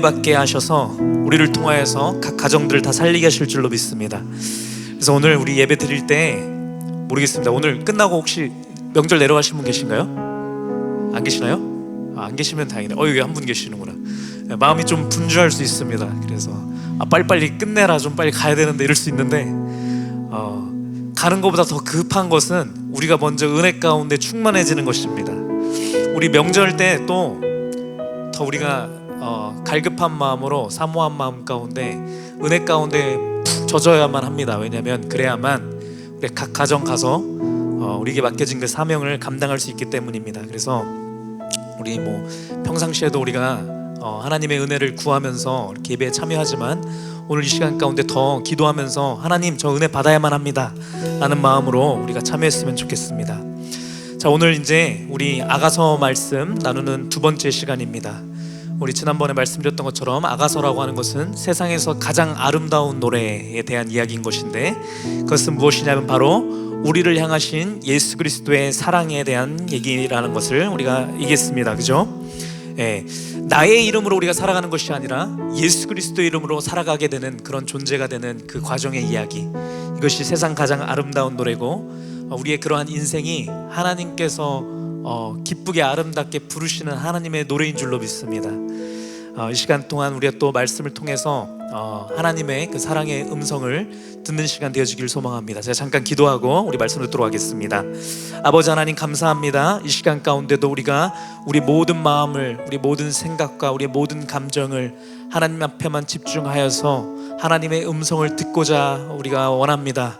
받게 하셔서 우리를 통하여서 각 가정들을 다 살리게 하실 줄로 믿습니다. 그래서 오늘 우리 예배 드릴 때 모르겠습니다. 오늘 끝나고 혹시 명절 내려가신 분 계신가요? 안 계시나요? 안 계시면 다행이네. 여기 한 분 계시는구나. 마음이 좀 분주할 수 있습니다. 그래서 빨리빨리 끝내라, 좀 빨리 가야 되는데 이럴 수 있는데 가는 것보다 더 급한 것은 우리가 먼저 은혜 가운데 충만해지는 것입니다. 우리 명절 때 또 더 우리가 갈급한 마음으로 사모한 마음 가운데 은혜 가운데 푹 젖어야만 합니다. 왜냐하면 그래야만 우리 각 가정 가서 우리에게 맡겨진 그 사명을 감당할 수 있기 때문입니다. 그래서 우리 평상시에도 우리가 하나님의 은혜를 구하면서 이렇게 예배에 참여하지만 오늘 이 시간 가운데 더 기도하면서 하나님, 저 은혜 받아야만 합니다 라는 마음으로 우리가 참여했으면 좋겠습니다. 자, 오늘 이제 우리 아가서 말씀 나누는 두 번째 시간입니다. 우리 지난번에 말씀드렸던 것처럼 아가서라고 하는 것은 세상에서 가장 아름다운 노래에 대한 이야기인 것인데, 그것은 무엇이냐면 바로 우리를 향하신 예수 그리스도의 사랑에 대한 얘기라는 것을 우리가 얘기했습니다. 그죠? 나의 이름으로 우리가 살아가는 것이 아니라 예수 그리스도의 이름으로 살아가게 되는 그런 존재가 되는 그 과정의 이야기, 이것이 세상 가장 아름다운 노래고, 우리의 그러한 인생이 하나님께서 기쁘게 아름답게 부르시는 하나님의 노래인 줄로 믿습니다. 이 시간 동안 우리가 또 말씀을 통해서 하나님의 그 사랑의 음성을 듣는 시간 되어지길 소망합니다. 제가 잠깐 기도하고 우리 말씀 듣도록 하겠습니다. 아버지 하나님, 감사합니다. 이 시간 가운데도 우리가 우리 모든 마음을, 우리 모든 생각과 우리 모든 감정을 하나님 앞에만 집중하여서 하나님의 음성을 듣고자 우리가 원합니다.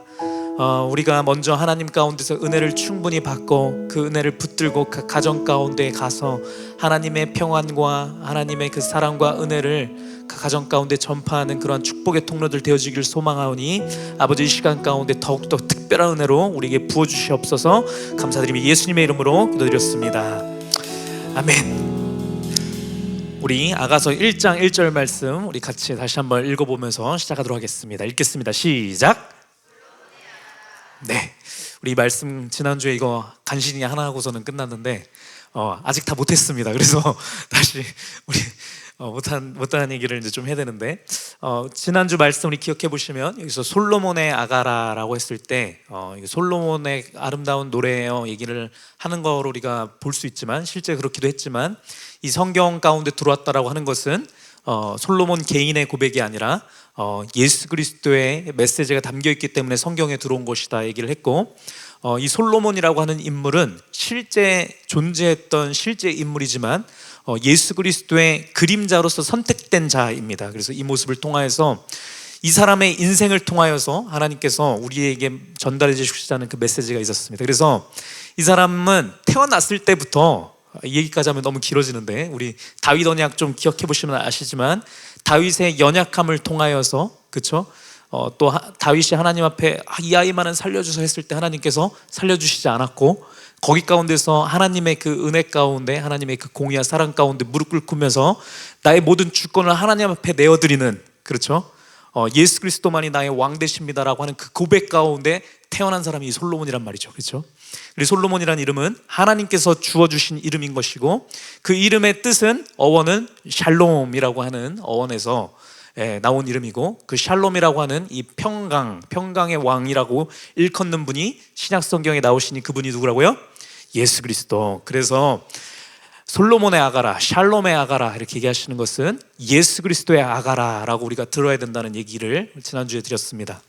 우리가 먼저 하나님 가운데서 은혜를 충분히 받고 그 은혜를 붙들고 그 가정 가운데 가서 하나님의 평안과 하나님의 그 사랑과 은혜를 그 가정 가운데 전파하는 그런 축복의 통로들 되어지길 소망하오니 아버지, 이 시간 가운데 더욱더 특별한 은혜로 우리에게 부어주시옵소서. 감사드리며 예수님의 이름으로 기도드렸습니다. 아멘. 우리 아가서 1장 1절 말씀 우리 같이 다시 한번 읽어보면서 시작하도록 하겠습니다. 읽겠습니다. 시작. 네, 우리 말씀 지난주에 이거 간신히 하나 하고서는 끝났는데 아직 다 못했습니다. 그래서 다시 우리 못한 얘기를 이제 좀 해야 되는데, 지난주 말씀 우리 기억해 보시면 여기서 솔로몬의 아가라라고 했을 때 솔로몬의 아름다운 노래예요 얘기를 하는 거로 우리가 볼 수 있지만, 실제 그렇기도 했지만 이 성경 가운데 들어왔다라고 하는 것은 솔로몬 개인의 고백이 아니라 예수 그리스도의 메시지가 담겨있기 때문에 성경에 들어온 것이다 얘기를 했고, 이 솔로몬이라고 하는 인물은 실제 존재했던 실제 인물이지만 예수 그리스도의 그림자로서 선택된 자입니다. 그래서 이 모습을 통하여서 이 사람의 인생을 통하여서 하나님께서 우리에게 전달해 주시자는 그 메시지가 있었습니다. 그래서 이 사람은 태어났을 때부터, 이 얘기까지 하면 너무 길어지는데 우리 다윗 언약 좀 기억해 보시면 아시지만 다윗의 연약함을 통하여서, 그렇죠? 또 다윗이 하나님 앞에 이 아이만은 살려주소 했을 때 하나님께서 살려주시지 않았고, 거기 가운데서 하나님의 그 은혜 가운데, 하나님의 그 공의와 사랑 가운데 무릎 꿇으면서 나의 모든 주권을 하나님 앞에 내어드리는, 그렇죠? 예수 그리스도만이 나의 왕 되십니다라고 하는 그 고백 가운데 태어난 사람이 이 솔로몬이란 말이죠. 그렇죠? 우리 솔로몬이라는 이름은 하나님께서 주어주신 이름인 것이고, 그 이름의 뜻은 어원은 샬롬이라고 하는 어원에서 나온 이름이고, 그 샬롬이라고 하는 이 평강의 왕이라고 일컫는 분이 신약 성경에 나오시니 그분이 누구라고요? 예수 그리스도. 그래서 솔로몬의 아가라, 샬롬의 아가라 이렇게 얘기하시는 것은 예수 그리스도의 아가라라고 우리가 들어야 된다는 얘기를 지난주에 드렸습니다.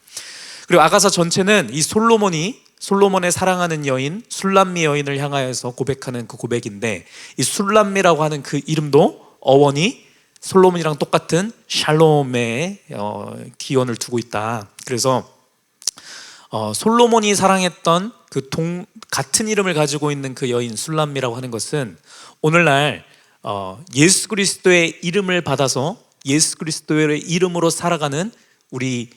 그리고 아가서 전체는 이 솔로몬의 사랑하는 여인 술람미 여인을 향하여서 고백하는 그 고백인데, 이 술람미라고 하는 그 이름도 어원이 솔로몬이랑 똑같은 샬롬의 기원을 두고 있다. 그래서 솔로몬이 사랑했던 그 같은 이름을 가지고 있는 그 여인 술람미라고 하는 것은 오늘날 예수 그리스도의 이름을 받아서 예수 그리스도의 이름으로 살아가는 우리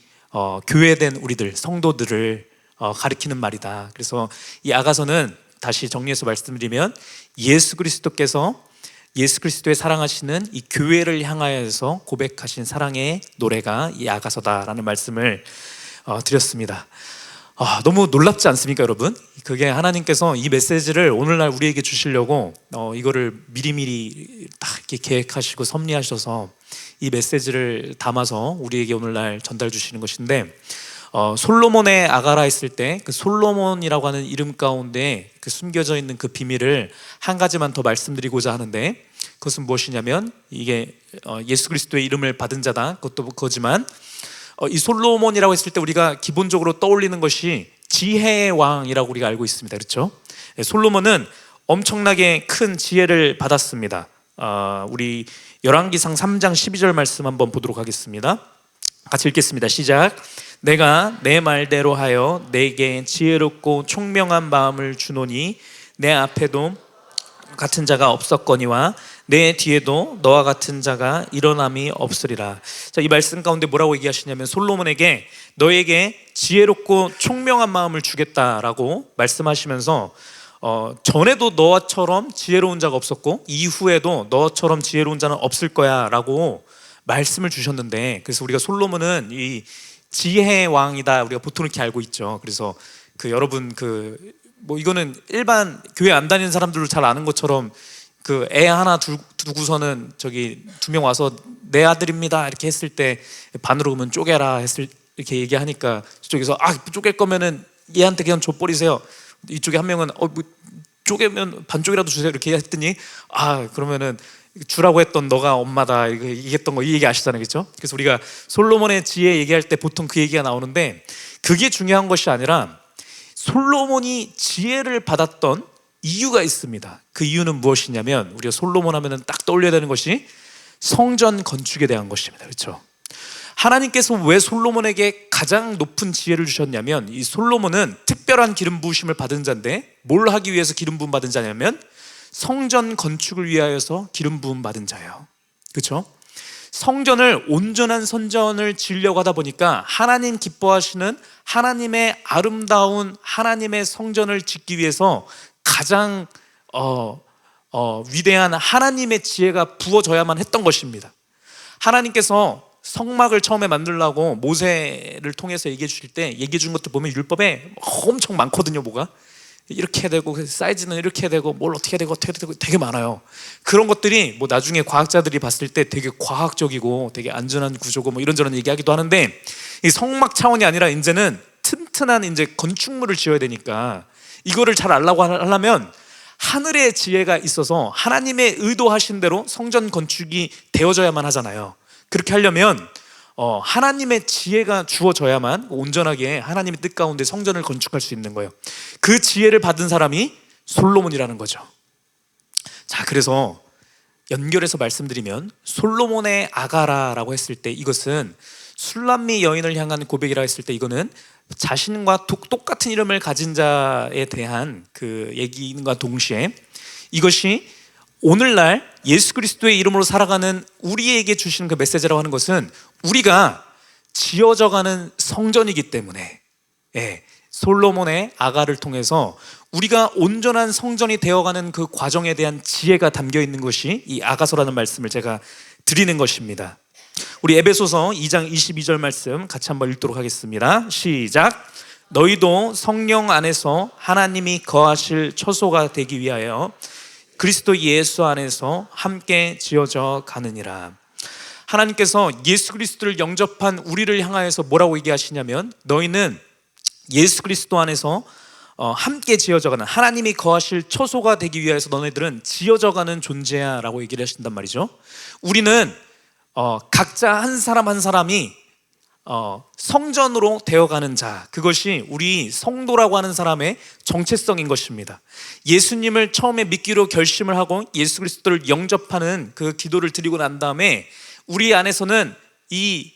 교회된 우리들 성도들을 가리키는 말이다. 그래서 이 아가서는 다시 정리해서 말씀드리면 예수 그리스도께서 예수 그리스도의 사랑하시는 이 교회를 향하여서 고백하신 사랑의 노래가 이 아가서다라는 말씀을 드렸습니다. 너무 놀랍지 않습니까, 여러분? 그게 하나님께서 이 메시지를 오늘날 우리에게 주시려고 이거를 미리미리 딱 이렇게 계획하시고 섭리하셔서 이 메시지를 담아서 우리에게 오늘날 전달 주시는 것인데, 솔로몬의 아가라 했을 때 그 솔로몬이라고 하는 이름 가운데 그 숨겨져 있는 그 비밀을 한 가지만 더 말씀드리고자 하는데, 그것은 무엇이냐면 이게 예수 그리스도의 이름을 받은 자다, 그것도 그거지만 이 솔로몬이라고 했을 때 우리가 기본적으로 떠올리는 것이 지혜의 왕이라고 우리가 알고 있습니다. 그렇죠? 솔로몬은 엄청나게 큰 지혜를 받았습니다. 우리 열왕기상 3장 12절 말씀 한번 보도록 하겠습니다. 같이 읽겠습니다. 시작. 내가 내 말대로 하여 내게 지혜롭고 총명한 마음을 주노니 내 앞에도 같은 자가 없었거니와 내 뒤에도 너와 같은 자가 일어남이 없으리라. 자, 이 말씀 가운데 뭐라고 얘기하시냐면 솔로몬에게 너에게 지혜롭고 총명한 마음을 주겠다라고 말씀하시면서 전에도 너처럼 지혜로운 자가 없었고 이후에도 너처럼 지혜로운 자는 없을 거야 라고 말씀을 주셨는데, 그래서 우리가 솔로몬은 이 지혜의 왕이다 우리가 보통 이렇게 알고 있죠. 그래서 여러분 이거는 일반 교회 안 다니는 사람들도 잘 아는 것처럼 애 하나 두고서는 저기 2명 와서 내 아들입니다 이렇게 했을 때 반으로 오면 쪼개라 이렇게 얘기하니까 저쪽에서 쪼갤 거면은 얘한테 그냥 줘버리세요. 이쪽에 한 명은 뭐 쪼개면 반쪽이라도 주세요 이렇게 했더니 그러면은 주라고 했던 너가 엄마다 얘기했던 거 이 얘기 아시잖아요, 그렇죠? 그래서 우리가 솔로몬의 지혜 얘기할 때 보통 그 얘기가 나오는데, 그게 중요한 것이 아니라 솔로몬이 지혜를 받았던 이유가 있습니다. 그 이유는 무엇이냐면 우리가 솔로몬 하면은 딱 떠올려야 되는 것이 성전 건축에 대한 것입니다. 그렇죠? 하나님께서 왜 솔로몬에게 가장 높은 지혜를 주셨냐면, 이 솔로몬은 특별한 기름 부으심을 받은 자인데 뭘 하기 위해서 기름 부음 받은 자냐면 성전 건축을 위하여서 기름 부음 받은 자예요. 그렇죠? 성전을 온전한 성전을 지으려고 하다 보니까 하나님 기뻐하시는 하나님의 아름다운 하나님의 성전을 짓기 위해서 가장 위대한 하나님의 지혜가 부어져야만 했던 것입니다. 하나님께서 성막을 처음에 만들려고 모세를 통해서 얘기해 주실 때 얘기해 준 것들 보면 율법에 엄청 많거든요. 뭐가 이렇게 해야 되고 사이즈는 이렇게 해야 되고 뭘 어떻게 해야 되고 되게 많아요. 그런 것들이 뭐 나중에 과학자들이 봤을 때 되게 과학적이고 되게 안전한 구조고 뭐 이런저런 얘기하기도 하는데, 이 성막 차원이 아니라 이제는 튼튼한 이제 건축물을 지어야 되니까 이거를 잘 하려면 하늘의 지혜가 있어서 하나님의 의도하신 대로 성전 건축이 되어져야만 하잖아요. 그렇게 하려면 하나님의 지혜가 주어져야만 온전하게 하나님의 뜻 가운데 성전을 건축할 수 있는 거예요. 그 지혜를 받은 사람이 솔로몬이라는 거죠. 자, 그래서 연결해서 말씀드리면 솔로몬의 아가라라고 했을 때 이것은 술람미 여인을 향한 고백이라 했을 때 이거는 자신과 똑같은 이름을 가진 자에 대한 그 얘기인과 동시에 이것이 오늘날 예수 그리스도의 이름으로 살아가는 우리에게 주시는 그 메시지라고 하는 것은 우리가 지어져가는 성전이기 때문에, 솔로몬의 아가를 통해서 우리가 온전한 성전이 되어가는 그 과정에 대한 지혜가 담겨 있는 것이 이 아가서라는 말씀을 제가 드리는 것입니다. 우리 에베소서 2장 22절 말씀 같이 한번 읽도록 하겠습니다. 시작. 너희도 성령 안에서 하나님이 거하실 처소가 되기 위하여 그리스도 예수 안에서 함께 지어져 가느니라. 하나님께서 예수 그리스도를 영접한 우리를 향하여서 뭐라고 얘기하시냐면 너희는 예수 그리스도 안에서 함께 지어져가는 하나님이 거하실 처소가 되기 위해서 너네들은 지어져가는 존재야 라고 얘기를 하신단 말이죠. 우리는 각자 한 사람 한 사람이 성전으로 되어가는 자, 그것이 우리 성도라고 하는 사람의 정체성인 것입니다. 예수님을 처음에 믿기로 결심을 하고 예수 그리스도를 영접하는 그 기도를 드리고 난 다음에 우리 안에서는 이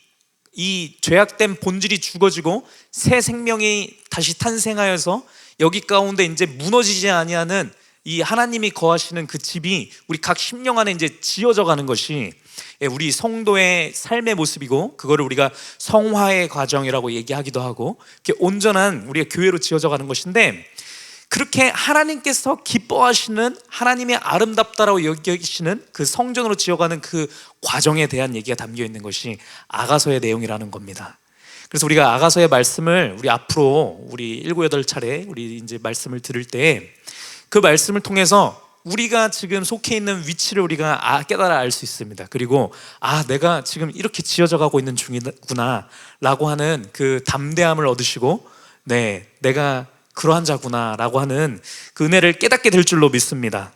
죄악된 본질이 죽어지고 새 생명이 다시 탄생하여서 여기 가운데 이제 무너지지 아니하는 이 하나님이 거하시는 그 집이 우리 각 심령 안에 이제 지어져 가는 것이 우리 성도의 삶의 모습이고, 그거를 우리가 성화의 과정이라고 얘기하기도 하고, 이렇게 온전한 우리의 교회로 지어져 가는 것인데, 그렇게 하나님께서 기뻐하시는 하나님의 아름답다라고 여기시는 그 성전으로 지어가는 그 과정에 대한 얘기가 담겨 있는 것이 아가서의 내용이라는 겁니다. 그래서 우리가 아가서의 말씀을 우리 앞으로 우리 7, 8차례 우리 이제 말씀을 들을 때 그 말씀을 통해서 우리가 지금 속해 있는 위치를 우리가 깨달아 알 수 있습니다. 그리고 내가 지금 이렇게 지어져 가고 있는 중이구나 라고 하는 그 담대함을 얻으시고 내가 그러한 자구나 라고 하는 그 은혜를 깨닫게 될 줄로 믿습니다.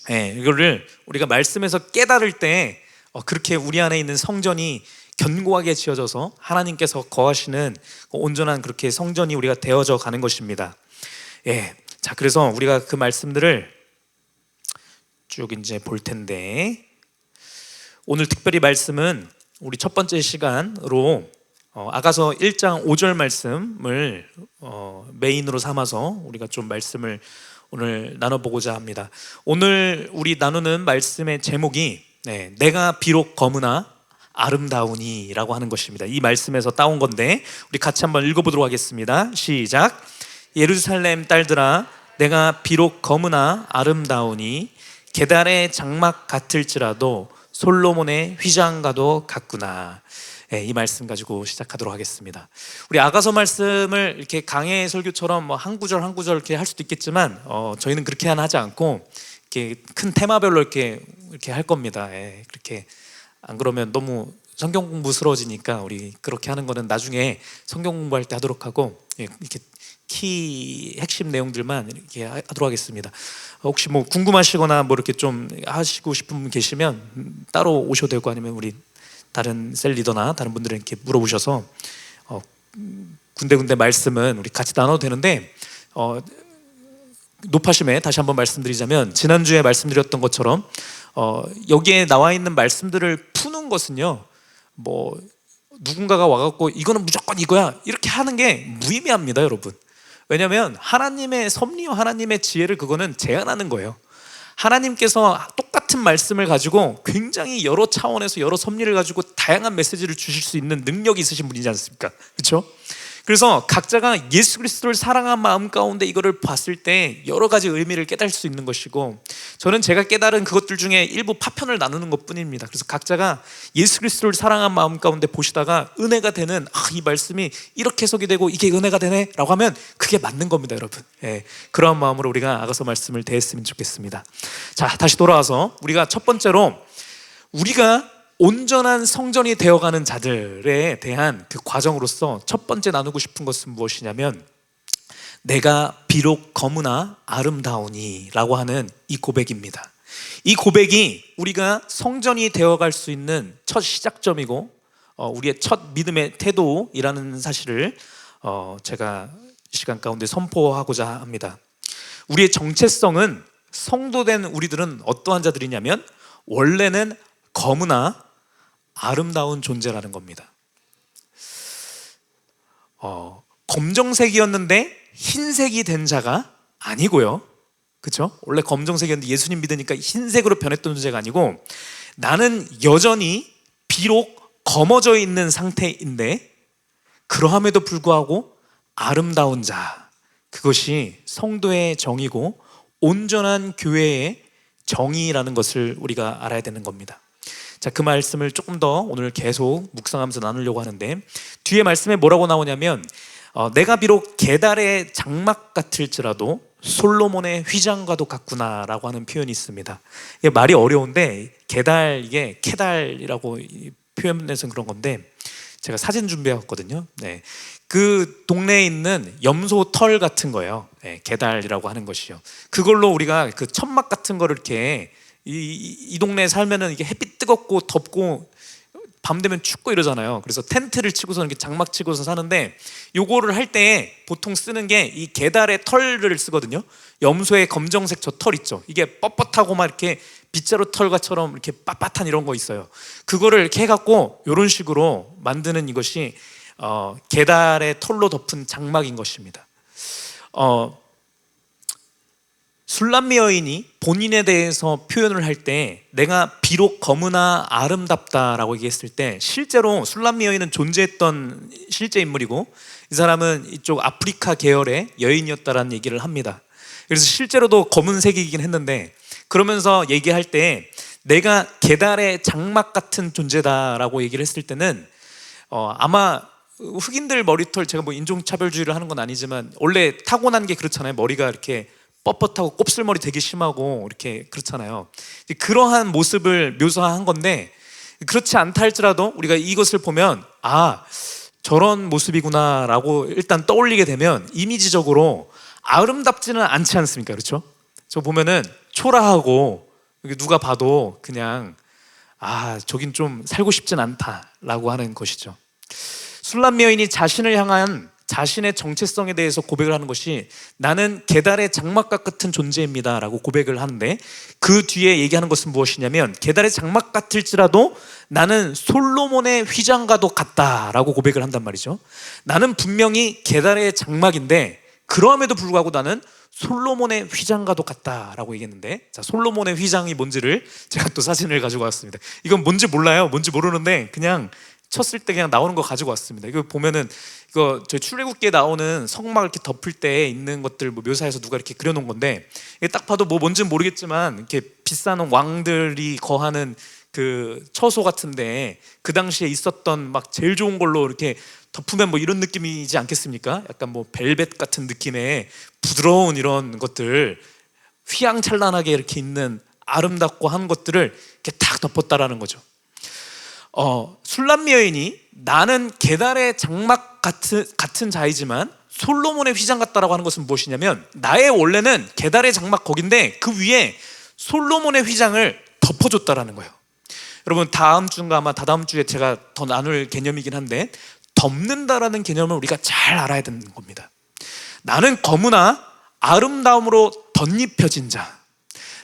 이거를 우리가 말씀에서 깨달을 때 그렇게 우리 안에 있는 성전이 견고하게 지어져서 하나님께서 거하시는 온전한 그렇게 성전이 우리가 되어져 가는 것입니다. 자, 그래서 우리가 그 말씀들을 쭉 이제 볼 텐데, 오늘 특별히 말씀은 우리 첫 번째 시간으로 아가서 1장 5절 말씀을 메인으로 삼아서 우리가 좀 말씀을 오늘 나눠보고자 합니다. 오늘 우리 나누는 말씀의 제목이 내가 비록 검으나 아름다우니 라고 하는 것입니다. 이 말씀에서 따온 건데 우리 같이 한번 읽어보도록 하겠습니다. 시작. 예루살렘 딸들아, 내가 비록 검으나 아름다우니 게달의 장막 같을지라도 솔로몬의 휘장과도 같구나. 이 말씀 가지고 시작하도록 하겠습니다. 우리 아가서 말씀을 이렇게 강해 설교처럼 뭐 한 구절 한 구절 이렇게 할 수도 있겠지만 저희는 그렇게 하지 않고 이렇게 큰 테마별로 이렇게 할 겁니다. 그렇게 안 그러면 너무 성경 공부스러워지니까 우리 그렇게 하는 거는 나중에 성경 공부할 때 하도록 하고 이렇게 키 핵심 내용들만 이렇게 하도록 하겠습니다. 혹시 뭐 궁금하시거나 뭐 이렇게 좀 하시고 싶은 분 계시면 따로 오셔도 되고 아니면 우리 다른 셀 리더나 다른 분들은 이렇게 물어보셔서 군데군데 말씀은 우리 같이 나눠도 되는데 높아심에 다시 한번 말씀드리자면 지난주에 말씀드렸던 것처럼 여기에 나와 있는 말씀들을 푸는 것은요 뭐 누군가가 와갖고 이거는 무조건 이거야 이렇게 하는 게 무의미합니다, 여러분. 왜냐하면 하나님의 섭리와 하나님의 지혜를 그거는 제한하는 거예요. 하나님께서 똑같은 말씀을 가지고 굉장히 여러 차원에서 여러 섭리를 가지고 다양한 메시지를 주실 수 있는 능력이 있으신 분이지 않습니까? 그렇죠? 그래서 각자가 예수 그리스도를 사랑한 마음 가운데 이거를 봤을 때 여러 가지 의미를 깨달을 수 있는 것이고, 저는 제가 깨달은 그것들 중에 일부 파편을 나누는 것뿐입니다. 그래서 각자가 예수 그리스도를 사랑한 마음 가운데 보시다가 은혜가 되는 이 말씀이 이렇게 해석이 되고 이게 은혜가 되네 라고 하면 그게 맞는 겁니다, 여러분. 그러한 마음으로 우리가 아가서 말씀을 대했으면 좋겠습니다. 자, 다시 돌아와서 우리가 첫 번째로 우리가 온전한 성전이 되어가는 자들에 대한 그 과정으로서 첫 번째 나누고 싶은 것은 무엇이냐면 내가 비록 검으나 아름다우니 라고 하는 이 고백입니다. 이 고백이 우리가 성전이 되어갈 수 있는 첫 시작점이고 우리의 첫 믿음의 태도이라는 사실을 제가 이 시간 가운데 선포하고자 합니다. 우리의 정체성은, 성도된 우리들은 어떠한 자들이냐면 원래는 검으나 아름다운 존재라는 겁니다. 검정색이었는데 흰색이 된 자가 아니고요, 그렇죠? 원래 검정색이었는데 예수님 믿으니까 흰색으로 변했던 존재가 아니고, 나는 여전히 비록 검어져 있는 상태인데 그러함에도 불구하고 아름다운 자, 그것이 성도의 정의고 온전한 교회의 정의라는 것을 우리가 알아야 되는 겁니다. 자, 그 말씀을 조금 더 오늘 계속 묵상하면서 나누려고 하는데, 뒤에 말씀에 뭐라고 나오냐면 내가 비록 게달의 장막 같을지라도 솔로몬의 휘장과도 같구나 라고 하는 표현이 있습니다. 이게 말이 어려운데 게달, 이게 케달이라고 표현해서 그런 건데 제가 사진 준비해왔거든요. 그 동네에 있는 염소 털 같은 거예요. 게달이라고 하는 것이요. 그걸로 우리가 그 천막 같은 거를 이렇게 이 동네에 살면은 이게 햇빛 뜨겁고 덥고 밤 되면 춥고 이러잖아요. 그래서 텐트를 치고서 이렇게 장막 치고서 사는데, 요거를 할 때 보통 쓰는 게 이 게달의 털을 쓰거든요. 염소의 검정색 저 털 있죠. 이게 뻣뻣하고 막 이렇게 빗자루 털과처럼 이렇게 빳빳한 이런 거 있어요. 그거를 이렇게 해갖고 이런 식으로 만드는 이것이 게달의 털로 덮은 장막인 것입니다. 술람미 여인이 본인에 대해서 표현을 할 때 내가 비록 검으나 아름답다라고 얘기했을 때, 실제로 술람미 여인은 존재했던 실제 인물이고 이 사람은 이쪽 아프리카 계열의 여인이었다라는 얘기를 합니다. 그래서 실제로도 검은색이긴 했는데, 그러면서 얘기할 때 내가 게달의 장막 같은 존재다라고 얘기를 했을 때는 아마 흑인들 머리털, 제가 뭐 인종차별주의를 하는 건 아니지만 원래 타고난 게 그렇잖아요. 머리가 이렇게 뻣뻣하고 곱슬머리 되게 심하고 이렇게 그렇잖아요. 그러한 모습을 묘사한 건데, 그렇지 않다 할지라도 우리가 이것을 보면 아, 저런 모습이구나 라고 일단 떠올리게 되면 이미지적으로 아름답지는 않지 않습니까? 그렇죠? 저 보면은 초라하고 누가 봐도 그냥 아, 저긴 좀 살고 싶진 않다라고 하는 것이죠. 술람 여인이 자신을 향한 자신의 정체성에 대해서 고백을 하는 것이 나는 계달의 장막과 같은 존재입니다 라고 고백을 하는데, 그 뒤에 얘기하는 것은 무엇이냐면 계달의 장막 같을지라도 나는 솔로몬의 휘장과도 같다라고 고백을 한단 말이죠. 나는 분명히 계달의 장막인데 그럼에도 불구하고 나는 솔로몬의 휘장과도 같다라고 얘기했는데, 자, 솔로몬의 휘장이 뭔지를 제가 또 사진을 가지고 왔습니다. 이건 뭔지 몰라요. 뭔지 모르는데 그냥 쳤을 때 그냥 나오는 거 가지고 왔습니다. 이거 보면은 이거 저희 출애굽기에 나오는 성막 이렇게 덮을 때 있는 것들 뭐 묘사해서 누가 이렇게 그려놓은 건데, 이게 딱 봐도 뭐 뭔지는 모르겠지만 이렇게 비싼 왕들이 거하는 그 처소 같은데 그 당시에 있었던 막 제일 좋은 걸로 이렇게 덮으면 뭐 이런 느낌이지 않겠습니까? 약간 뭐 벨벳 같은 느낌의 부드러운 이런 것들, 휘황찬란하게 이렇게 있는 아름답고 한 것들을 이렇게 탁 덮었다라는 거죠. 술람 여인이 나는 계달의 장막 같은 자이지만 솔로몬의 휘장 같다라고 하는 것은 무엇이냐면, 나의 원래는 계달의 장막 거긴데 그 위에 솔로몬의 휘장을 덮어줬다라는 거예요. 여러분, 다음 주인가 아마 다다음 주에 제가 더 나눌 개념이긴 한데, 덮는다라는 개념을 우리가 잘 알아야 되는 겁니다. 나는 검으나 아름다움으로 덧입혀진 자,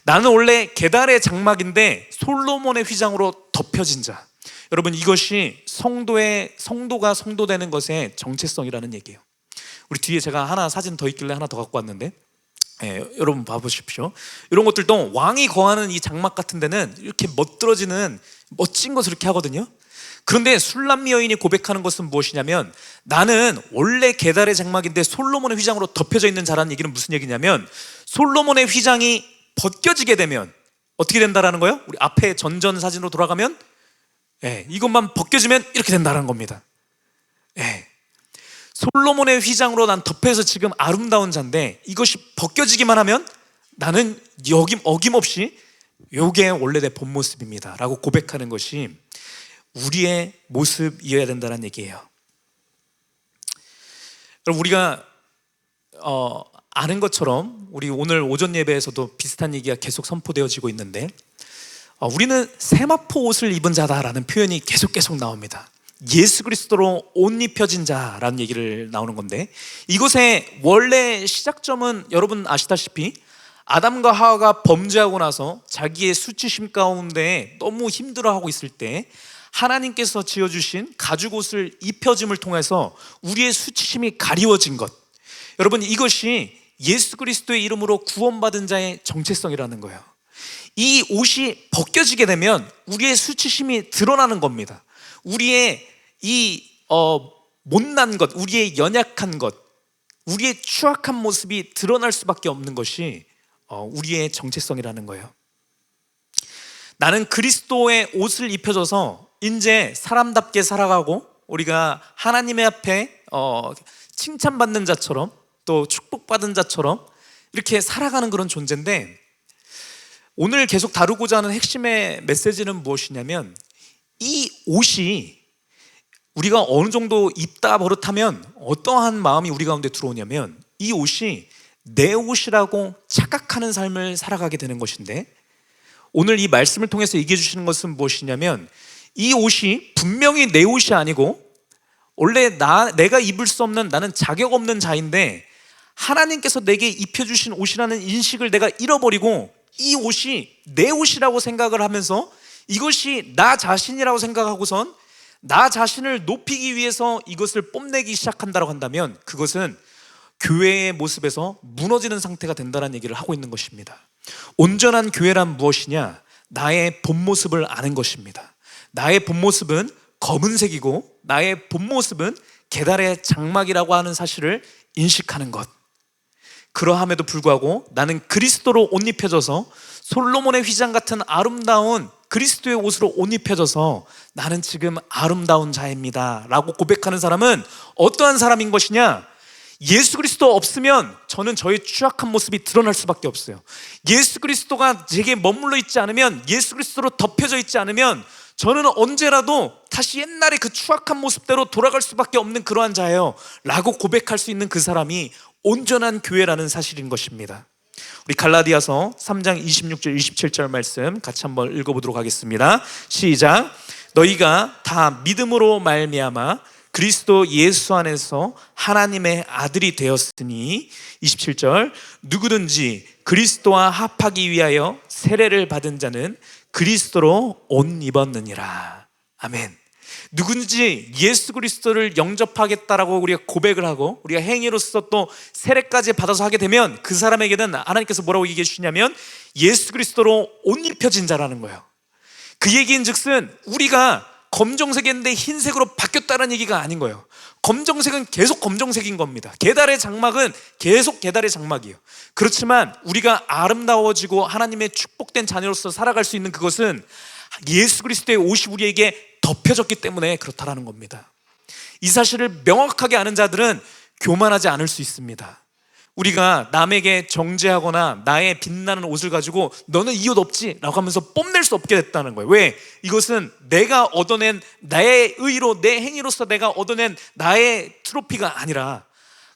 나는 원래 계달의 장막인데 솔로몬의 휘장으로 덮여진 자. 여러분, 이것이 성도가 성도되는 것의 정체성이라는 얘기예요. 우리 뒤에 제가 하나 사진 더 있길래 하나 더 갖고 왔는데, 여러분 봐보십시오. 이런 것들도 왕이 거하는 이 장막 같은 데는 이렇게 멋들어지는 멋진 것을 이렇게 하거든요. 그런데 술람 여인이 고백하는 것은 무엇이냐면, 나는 원래 계달의 장막인데 솔로몬의 휘장으로 덮여져 있는 자라는 얘기는 무슨 얘기냐면, 솔로몬의 휘장이 벗겨지게 되면 어떻게 된다라는 거예요? 우리 앞에 전전 사진으로 돌아가면 이것만 벗겨지면 이렇게 된다는 겁니다. 솔로몬의 휘장으로 난 덮여서 지금 아름다운 자인데 이것이 벗겨지기만 하면 나는 어김없이 요게 원래 내 본 모습입니다 라고 고백하는 것이 우리의 모습이어야 된다는 얘기예요. 여러분, 우리가 아는 것처럼 우리 오늘 오전 예배에서도 비슷한 얘기가 계속 선포되어지고 있는데, 우리는 세마포 옷을 입은 자다라는 표현이 계속 나옵니다. 예수 그리스도로 옷 입혀진 자라는 얘기를 나오는 건데, 이것의 원래 시작점은 여러분 아시다시피 아담과 하와가 범죄하고 나서 자기의 수치심 가운데 너무 힘들어하고 있을 때 하나님께서 지어주신 가죽옷을 입혀짐을 통해서 우리의 수치심이 가리워진 것, 여러분, 이것이 예수 그리스도의 이름으로 구원받은 자의 정체성이라는 거예요. 이 옷이 벗겨지게 되면 우리의 수치심이 드러나는 겁니다. 우리의 이 못난 것, 우리의 연약한 것, 우리의 추악한 모습이 드러날 수밖에 없는 것이 우리의 정체성이라는 거예요. 나는 그리스도의 옷을 입혀져서 이제 사람답게 살아가고 우리가 하나님의 앞에 칭찬받는 자처럼 또 축복받은 자처럼 이렇게 살아가는 그런 존재인데, 오늘 계속 다루고자 하는 핵심의 메시지는 무엇이냐면, 이 옷이 우리가 어느 정도 입다 버릇하면 어떠한 마음이 우리 가운데 들어오냐면, 이 옷이 내 옷이라고 착각하는 삶을 살아가게 되는 것인데, 오늘 이 말씀을 통해서 얘기해 주시는 것은 무엇이냐면, 이 옷이 분명히 내 옷이 아니고 원래 내가 입을 수 없는, 나는 자격 없는 자인데 하나님께서 내게 입혀주신 옷이라는 인식을 내가 잃어버리고 이 옷이 내 옷이라고 생각을 하면서 이것이 나 자신이라고 생각하고선 나 자신을 높이기 위해서 이것을 뽐내기 시작한다고 한다면, 그것은 교회의 모습에서 무너지는 상태가 된다는 얘기를 하고 있는 것입니다. 온전한 교회란 무엇이냐? 나의 본 모습을 아는 것입니다. 나의 본 모습은 검은색이고 나의 본 모습은 계달의 장막이라고 하는 사실을 인식하는 것. 그러함에도 불구하고 나는 그리스도로 옷 입혀져서 솔로몬의 휘장 같은 아름다운 그리스도의 옷으로 옷 입혀져서 나는 지금 아름다운 자입니다 라고 고백하는 사람은 어떠한 사람인 것이냐? 예수 그리스도 없으면 저는 저의 추악한 모습이 드러날 수밖에 없어요. 예수 그리스도가 제게 머물러 있지 않으면, 예수 그리스도로 덮여져 있지 않으면 저는 언제라도 다시 옛날의 그 추악한 모습대로 돌아갈 수밖에 없는 그러한 자예요 라고 고백할 수 있는 그 사람이 온전한 교회라는 사실인 것입니다. 우리 갈라디아서 3장 26절 27절 말씀 같이 한번 읽어보도록 하겠습니다. 시작. 너희가 다 믿음으로 말미암아 그리스도 예수 안에서 하나님의 아들이 되었으니, 27절, 누구든지 그리스도와 합하기 위하여 세례를 받은 자는 그리스도로 옷 입었느니라. 아멘. 누군지 예수 그리스도를 영접하겠다라고 우리가 고백을 하고 우리가 행위로서 또 세례까지 받아서 하게 되면 그 사람에게는 하나님께서 뭐라고 얘기해 주시냐면 예수 그리스도로 옷 입혀진 자라는 거예요. 그 얘기인 즉슨 우리가 검정색이었는데 흰색으로 바뀌었다는 얘기가 아닌 거예요. 검정색은 계속 검정색인 겁니다. 계달의 장막은 계속 계달의 장막이에요. 그렇지만 우리가 아름다워지고 하나님의 축복된 자녀로서 살아갈 수 있는 그것은 예수 그리스도의 옷이 우리에게 덮여졌기 때문에 그렇다라는 겁니다. 이 사실을 명확하게 아는 자들은 교만하지 않을 수 있습니다. 우리가 남에게 정죄하거나 나의 빛나는 옷을 가지고 너는 이 옷 없지? 라고 하면서 뽐낼 수 없게 됐다는 거예요. 왜? 이것은 내가 얻어낸 나의 의로, 내 행위로서 내가 얻어낸 나의 트로피가 아니라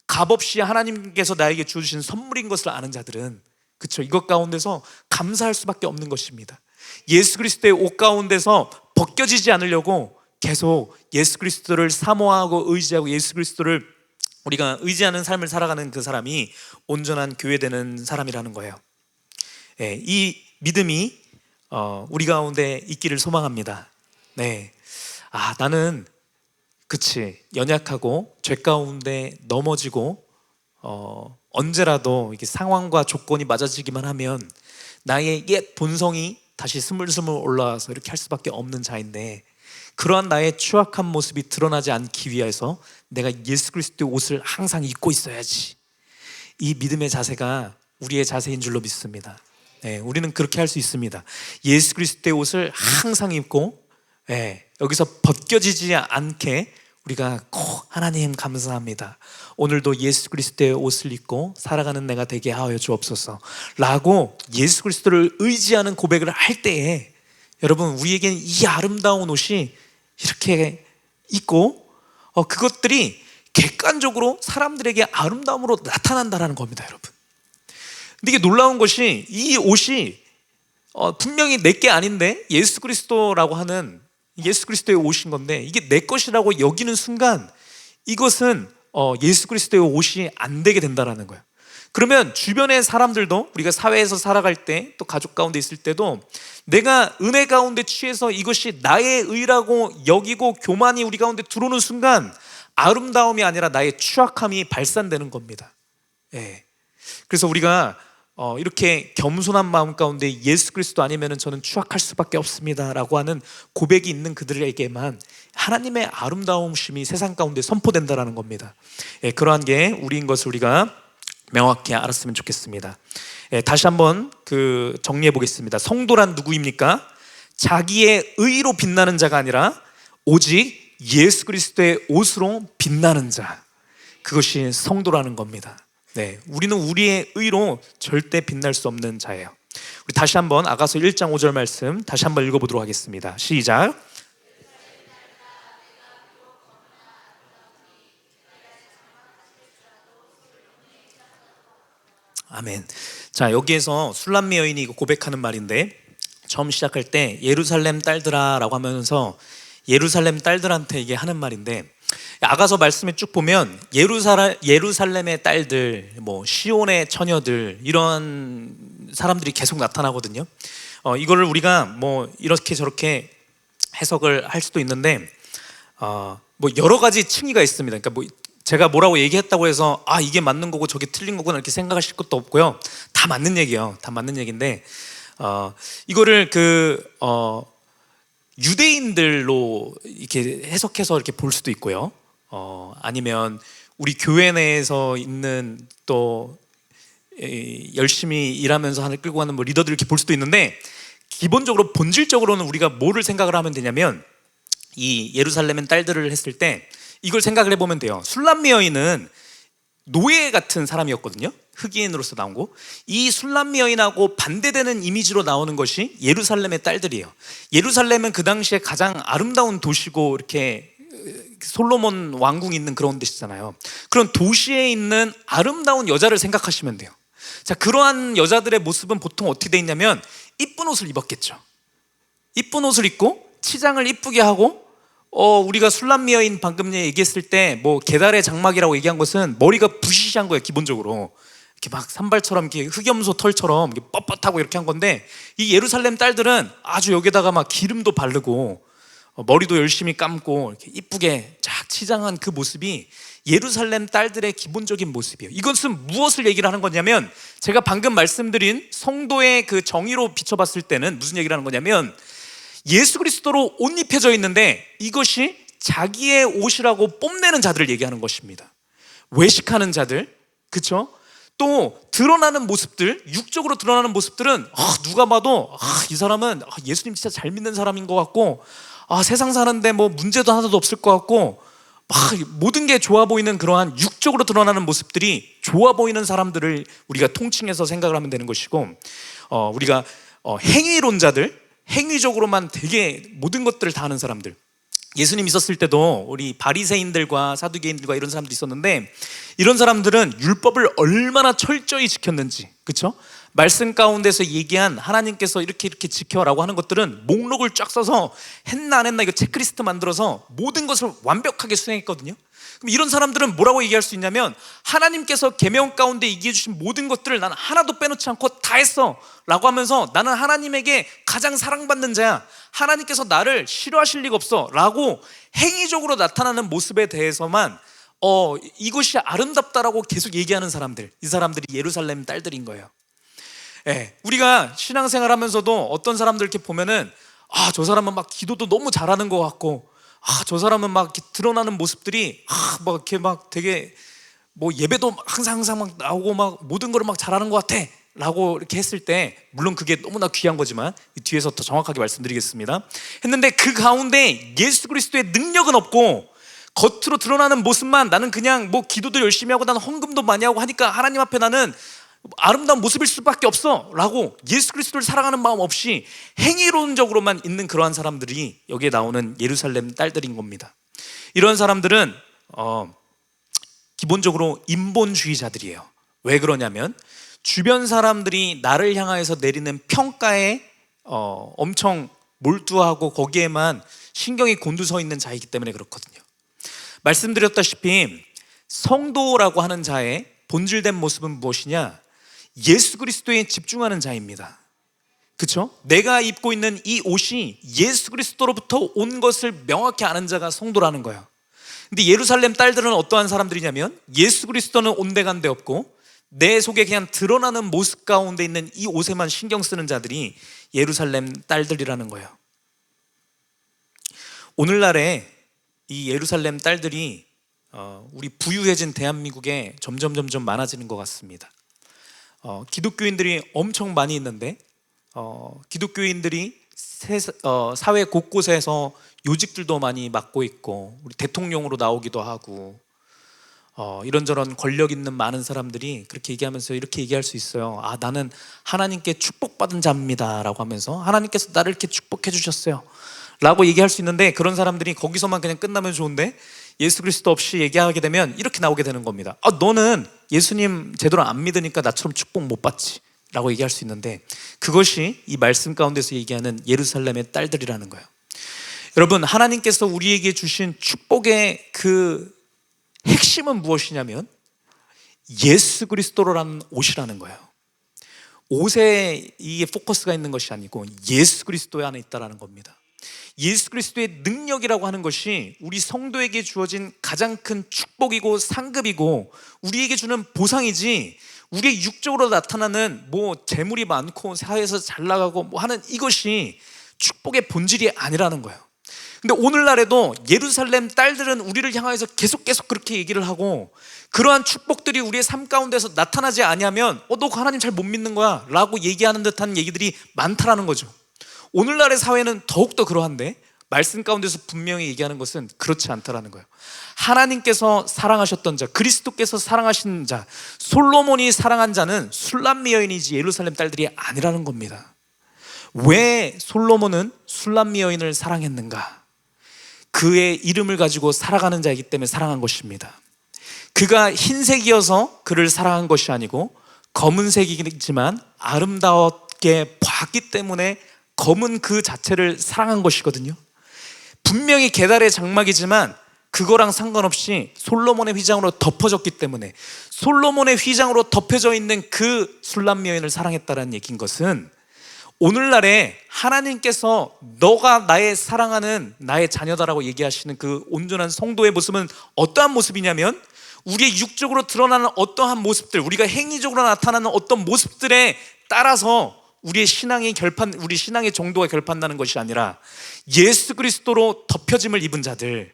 값없이 하나님께서 나에게 주신 선물인 것을 아는 자들은, 그렇죠, 이것 가운데서 감사할 수밖에 없는 것입니다. 예수 그리스도의 옷 가운데서 벗겨지지 않으려고 계속 예수 그리스도를 사모하고 의지하고 예수 그리스도를 우리가 의지하는 삶을 살아가는 그 사람이 온전한 교회되는 사람이라는 거예요. 이 믿음이 우리 가운데 있기를 소망합니다. 네. 나는 그치 연약하고 죄 가운데 넘어지고 언제라도 이게 상황과 조건이 맞아지기만 하면 나의 옛 본성이 다시 스물스물 올라와서 이렇게 할 수밖에 없는 자인데, 그러한 나의 추악한 모습이 드러나지 않기 위해서 내가 예수 그리스도의 옷을 항상 입고 있어야지. 이 믿음의 자세가 우리의 자세인 줄로 믿습니다. 우리는 그렇게 할 수 있습니다. 예수 그리스도의 옷을 항상 입고 여기서 벗겨지지 않게 우리가 꼭 하나님 감사합니다, 오늘도 예수 그리스도의 옷을 입고 살아가는 내가 되게 하여 주옵소서 라고 예수 그리스도를 의지하는 고백을 할 때에 여러분, 우리에게는 이 아름다운 옷이 이렇게 있고 그것들이 객관적으로 사람들에게 아름다움으로 나타난다는 겁니다, 여러분. 근데 이게 놀라운 것이 이 옷이 분명히 내 게 아닌데 예수 그리스도라고 하는 예수 그리스도의 옷인 건데 이게 내 것이라고 여기는 순간 이것은 예수 그리스도의 옷이 안 되게 된다는 거예요. 그러면 주변의 사람들도, 우리가 사회에서 살아갈 때 또 가족 가운데 있을 때도 내가 은혜 가운데 취해서 이것이 나의 의라고 여기고 교만이 우리 가운데 들어오는 순간 아름다움이 아니라 나의 추악함이 발산되는 겁니다. 그래서 우리가 이렇게 겸손한 마음 가운데 예수 그리스도 아니면 저는 추악할 수밖에 없습니다 라고 하는 고백이 있는 그들에게만 하나님의 아름다움심이 세상 가운데 선포된다는 겁니다. 그러한 게 우리인 것을 우리가 명확히 알았으면 좋겠습니다. 다시 한번 정리해 보겠습니다. 성도란 누구입니까? 자기의 의로 빛나는 자가 아니라 오직 예수 그리스도의 옷으로 빛나는 자, 그것이 성도라는 겁니다. 우리는 우리의 의로 절대 빛날 수 없는 자예요. 우리 다시 한번 아가서 1장 5절 말씀 다시 한번 읽어보도록 하겠습니다. 시작. 아멘. 자, 여기에서 술람미 여인이 고백하는 말인데, 처음 시작할 때 예루살렘 딸들아 라고 하면서 예루살렘 딸들한테 이게 하는 말인데, 아가서 말씀에 쭉 보면 예루살렘의 딸들, 시온의 처녀들, 이런 사람들이 계속 나타나거든요. 이거를 우리가 이렇게 저렇게 해석을 할 수도 있는데 여러 가지 층위가 있습니다. 그러니까 제가 뭐라고 얘기했다고 해서 이게 맞는 거고 저게 틀린 거구나 이렇게 생각하실 것도 없고요. 다 맞는 얘기예요. 다 맞는 얘기인데 이거를 유대인들로 이렇게 해석해서 이렇게 볼 수도 있고요. 아니면 우리 교회 내에서 있는 또 열심히 일하면서 하늘 끌고 가는 리더들 이렇게 볼 수도 있는데, 기본적으로 본질적으로는 우리가 뭐를 생각을 하면 되냐면, 이 예루살렘의 딸들을 했을 때 이걸 생각을 해보면 돼요. 술람미 여인은 노예 같은 사람이었거든요. 흑인으로서 나온 거. 이 술람미 여인하고 반대되는 이미지로 나오는 것이 예루살렘의 딸들이에요. 예루살렘은 그 당시에 가장 아름다운 도시고, 이렇게 솔로몬 왕궁이 있는 그런 데시잖아요. 그런 도시에 있는 아름다운 여자를 생각하시면 돼요. 자, 그러한 여자들의 모습은 보통 어떻게 돼 있냐면, 이쁜 옷을 입었겠죠. 이쁜 옷을 입고 치장을 이쁘게 하고, 우리가 술람미 여인 방금 얘기했을 때 뭐 계달의 장막이라고 얘기한 것은 머리가 부시시한 거예요. 기본적으로 이렇게 막 산발처럼, 이렇게 흑염소 털처럼 이렇게 뻣뻣하고 이렇게 한 건데, 이 예루살렘 딸들은 아주 여기다가 막 기름도 바르고 머리도 열심히 감고 이렇게 이쁘게 쫙 치장한 그 모습이 예루살렘 딸들의 기본적인 모습이에요. 이것은 무엇을 얘기를 하는 거냐면, 제가 방금 말씀드린 성도의 그 정의로 비춰봤을 때는 무슨 얘기를 하는 거냐면, 예수 그리스도로 옷 입혀져 있는데 이것이 자기의 옷이라고 뽐내는 자들을 얘기하는 것입니다. 외식하는 자들, 그렇죠? 또 드러나는 모습들, 육적으로 드러나는 모습들은 누가 봐도 이 사람은 예수님 진짜 잘 믿는 사람인 것 같고, 세상 사는데 뭐 문제도 하나도 없을 것 같고, 모든 게 좋아 보이는 그러한 육적으로 드러나는 모습들이 좋아 보이는 사람들을 우리가 통칭해서 생각을 하면 되는 것이고, 우리가 행위론자들, 행위적으로만 되게 모든 것들을 다 하는 사람들. 예수님 있었을 때도 우리 바리새인들과 사두개인들과 이런 사람들이 있었는데, 이런 사람들은 율법을 얼마나 철저히 지켰는지, 그렇죠? 말씀 가운데서 얘기한 하나님께서 이렇게 지켜라고 하는 것들은 목록을 쫙 써서 했나 안 했나 이거 체크리스트 만들어서 모든 것을 완벽하게 수행했거든요. 그럼 이런 사람들은 뭐라고 얘기할 수 있냐면, 하나님께서 계명 가운데 얘기해 주신 모든 것들을 나는 하나도 빼놓지 않고 다 했어 라고 하면서, 나는 하나님에게 가장 사랑받는 자야, 하나님께서 나를 싫어하실 리가 없어 라고 행위적으로 나타나는 모습에 대해서만 이것이 아름답다라고 계속 얘기하는 사람들, 이 사람들이 예루살렘 딸들인 거예요. 우리가 신앙생활 하면서도 어떤 사람들 이렇게 보면은 저 사람은 막 기도도 너무 잘하는 것 같고, 저 사람은 막 이렇게 드러나는 모습들이 막 이렇게 막 되게 뭐 예배도 항상 막 나오고 막 모든 거를 막 잘하는 것 같아 라고 이렇게 했을 때, 물론 그게 너무나 귀한 거지만 뒤에서 더 정확하게 말씀드리겠습니다. 했는데 그 가운데 예수 그리스도의 능력은 없고, 겉으로 드러나는 모습만 나는 그냥 뭐 기도도 열심히 하고 나는 헌금도 많이 하고 하니까 하나님 앞에 나는 아름다운 모습일 수밖에 없어 라고 예수 그리스도를 사랑하는 마음 없이 행위론적으로만 있는 그러한 사람들이 여기에 나오는 예루살렘 딸들인 겁니다. 이런 사람들은 기본적으로 인본주의자들이에요. 왜 그러냐면, 주변 사람들이 나를 향하여서 내리는 평가에 엄청 몰두하고 거기에만 신경이 곤두서 있는 자이기 때문에 그렇거든요. 말씀드렸다시피 성도라고 하는 자의 본질된 모습은 무엇이냐? 예수 그리스도에 집중하는 자입니다. 그렇죠? 내가 입고 있는 이 옷이 예수 그리스도로부터 온 것을 명확히 아는 자가 성도라는 거예요. 근데 예루살렘 딸들은 어떠한 사람들이냐면, 예수 그리스도는 온데간데 없고 내 속에 그냥 드러나는 모습 가운데 있는 이 옷에만 신경 쓰는 자들이 예루살렘 딸들이라는 거예요. 오늘날에 이 예루살렘 딸들이 우리 부유해진 대한민국에 점점 많아지는 것 같습니다. 기독교인들이 엄청 많이 있는데, 기독교인들이 사회 곳곳에서 요직들도 많이 맡고 있고, 우리 대통령으로 나오기도 하고, 이런저런 권력 있는 많은 사람들이 그렇게 얘기하면서 이렇게 얘기할 수 있어요. 나는 하나님께 축복받은 자입니다 라고 하면서, 하나님께서 나를 이렇게 축복해 주셨어요 라고 얘기할 수 있는데, 그런 사람들이 거기서만 그냥 끝나면 좋은데 예수 그리스도 없이 얘기하게 되면 이렇게 나오게 되는 겁니다. 너는 예수님 제대로 안 믿으니까 나처럼 축복 못 받지 라고 얘기할 수 있는데, 그것이 이 말씀 가운데서 얘기하는 예루살렘의 딸들이라는 거예요. 여러분, 하나님께서 우리에게 주신 축복의 그 핵심은 무엇이냐면 예수 그리스도라는 옷이라는 거예요. 옷에 이게 포커스가 있는 것이 아니고 예수 그리스도 안에 있다라는 겁니다. 예수 그리스도의 능력이라고 하는 것이 우리 성도에게 주어진 가장 큰 축복이고 상급이고 우리에게 주는 보상이지, 우리의 육적으로 나타나는 뭐 재물이 많고 사회에서 잘 나가고 뭐 하는 이것이 축복의 본질이 아니라는 거예요. 근데 오늘날에도 예루살렘 딸들은 우리를 향해서 계속 그렇게 얘기를 하고, 그러한 축복들이 우리의 삶 가운데서 나타나지 아니하면 너 하나님 잘 못 믿는 거야 라고 얘기하는 듯한 얘기들이 많다라는 거죠. 오늘날의 사회는 더욱더 그러한데 말씀 가운데서 분명히 얘기하는 것은 그렇지 않다라는 거예요. 하나님께서 사랑하셨던 자, 그리스도께서 사랑하신 자, 솔로몬이 사랑한 자는 술람미 여인이지 예루살렘 딸들이 아니라는 겁니다. 왜 솔로몬은 술람미 여인을 사랑했는가? 그의 이름을 가지고 살아가는 자이기 때문에 사랑한 것입니다. 그가 흰색이어서 그를 사랑한 것이 아니고 검은색이지만 아름답게 봤기 때문에 검은 그 자체를 사랑한 것이거든요. 분명히 게달의 장막이지만 그거랑 상관없이 솔로몬의 휘장으로 덮어졌기 때문에 솔로몬의 휘장으로 덮여져 있는 그 술람 여인을 사랑했다는 얘기인 것은 오늘날에 하나님께서 너가 나의 사랑하는 나의 자녀다라고 얘기하시는 그 온전한 성도의 모습은 어떠한 모습이냐면 우리의 육적으로 드러나는 어떠한 모습들, 우리가 행위적으로 나타나는 어떤 모습들에 따라서 우리의 신앙의 우리 신앙의 정도가 결판나는 것이 아니라 예수 그리스도로 덮여짐을 입은 자들,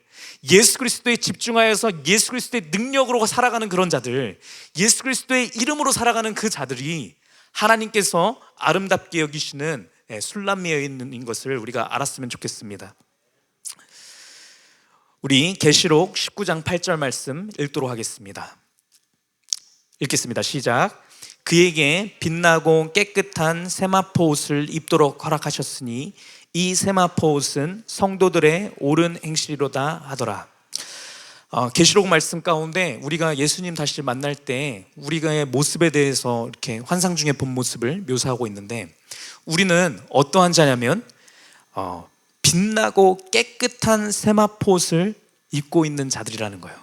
예수 그리스도에 집중하여서 예수 그리스도의 능력으로 살아가는 그런 자들, 예수 그리스도의 이름으로 살아가는 그 자들이 하나님께서 아름답게 여기시는 술람미 여인인 것을 우리가 알았으면 좋겠습니다. 우리 계시록 19장 8절 말씀 읽도록 하겠습니다. 읽겠습니다. 시작. 그에게 빛나고 깨끗한 세마포 옷을 입도록 허락하셨으니 이 세마포 옷은 성도들의 옳은 행실이로다 하더라. 계시록 말씀 가운데 우리가 예수님 다시 만날 때 우리의 모습에 대해서 이렇게 환상 중에 본 모습을 묘사하고 있는데 우리는 어떠한 자냐면 빛나고 깨끗한 세마포 옷을 입고 있는 자들이라는 거예요.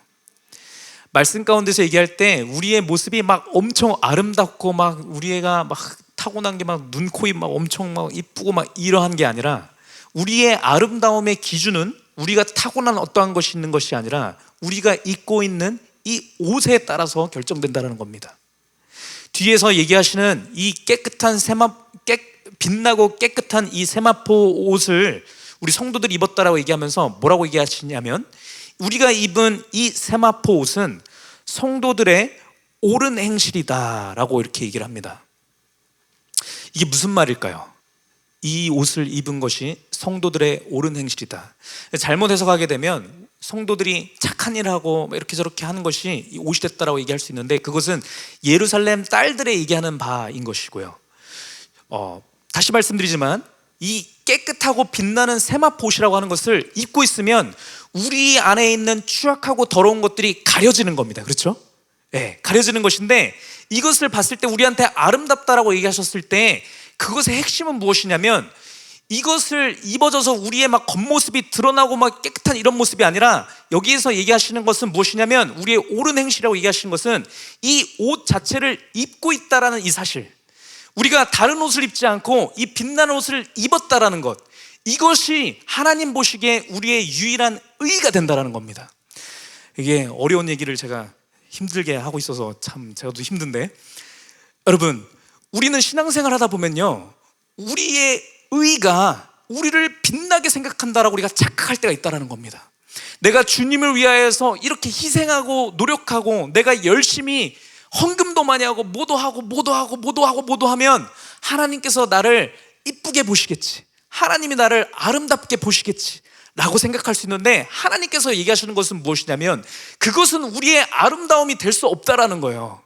말씀 가운데서 얘기할 때 우리의 모습이 막 엄청 아름답고 막 우리가 막 타고난 게 막 눈, 코, 입 막 엄청 막 이쁘고 막 이러한 게 아니라 우리의 아름다움의 기준은 우리가 타고난 어떠한 것이 있는 것이 아니라 우리가 입고 있는 이 옷에 따라서 결정된다는 겁니다. 뒤에서 얘기하시는 이 빛나고 깨끗한 이 세마포 옷을 우리 성도들이 입었다라고 얘기하면서 뭐라고 얘기하시냐면 우리가 입은 이 세마포 옷은 성도들의 옳은 행실이다라고 이렇게 얘기를 합니다. 이게 무슨 말일까요? 이 옷을 입은 것이 성도들의 옳은 행실이다. 잘못 해석하게 되면 성도들이 착한 일을 하고 이렇게 저렇게 하는 것이 옷이 됐다라고 얘기할 수 있는데 그것은 예루살렘 딸들의 얘기하는 바인 것이고요. 다시 말씀드리지만 이 깨끗하고 빛나는 세마포 옷이라고 하는 것을 입고 있으면 우리 안에 있는 추악하고 더러운 것들이 가려지는 겁니다. 그렇죠? 네, 가려지는 것인데 이것을 봤을 때 우리한테 아름답다라고 얘기하셨을 때 그것의 핵심은 무엇이냐면 이것을 입어져서 우리의 막 겉모습이 드러나고 막 깨끗한 이런 모습이 아니라 여기에서 얘기하시는 것은 무엇이냐면 우리의 옳은 행실이라고 얘기하시는 것은 이 옷 자체를 입고 있다라는 이 사실, 우리가 다른 옷을 입지 않고 이 빛나는 옷을 입었다라는 것, 이것이 하나님 보시기에 우리의 유일한 의의가 된다라는 겁니다. 이게 어려운 얘기를 제가 힘들게 하고 있어서 참 제가 도 힘든데 여러분 우리는 신앙생활 하다 보면요 우리의 의의가 우리를 빛나게 생각한다라고 우리가 착각할 때가 있다는 겁니다. 내가 주님을 위하여서 이렇게 희생하고 노력하고 내가 열심히 헌금도 많이 하고 뭐도 하면 하나님께서 나를 이쁘게 보시겠지, 하나님이 나를 아름답게 보시겠지 라고 생각할 수 있는데 하나님께서 얘기하시는 것은 무엇이냐면 그것은 우리의 아름다움이 될 수 없다라는 거예요.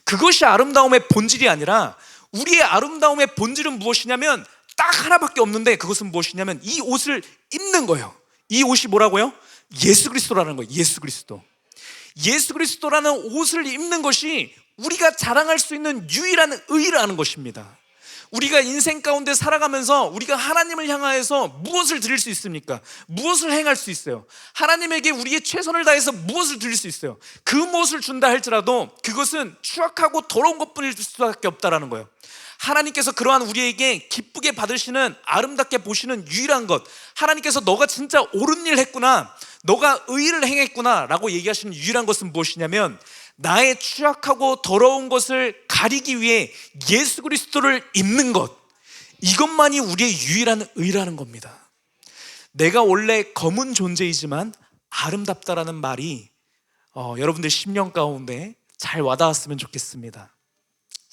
그것이 아름다움의 본질이 아니라 우리의 아름다움의 본질은 무엇이냐면 딱 하나밖에 없는데 그것은 무엇이냐면 이 옷을 입는 거예요. 이 옷이 뭐라고요? 예수 그리스도라는 거예요. 예수 그리스도. 예수 그리스도라는 옷을 입는 것이 우리가 자랑할 수 있는 유일한 의의라는 것입니다. 우리가 인생 가운데 살아가면서 우리가 하나님을 향하여서 무엇을 드릴 수 있습니까? 무엇을 행할 수 있어요? 하나님에게 우리의 최선을 다해서 무엇을 드릴 수 있어요? 그 무엇을 준다 할지라도 그것은 추악하고 더러운 것뿐일 수밖에 없다라는 거예요. 하나님께서 그러한 우리에게 기쁘게 받으시는, 아름답게 보시는 유일한 것, 하나님께서 너가 진짜 옳은 일 했구나, 너가 의의를 행했구나 라고 얘기하시는 유일한 것은 무엇이냐면 나의 추악하고 더러운 것을 가리기 위해 예수 그리스도를 입는 것, 이것만이 우리의 유일한 의라는 겁니다. 내가 원래 검은 존재이지만 아름답다라는 말이 여러분들 심령 가운데 잘 와닿았으면 좋겠습니다.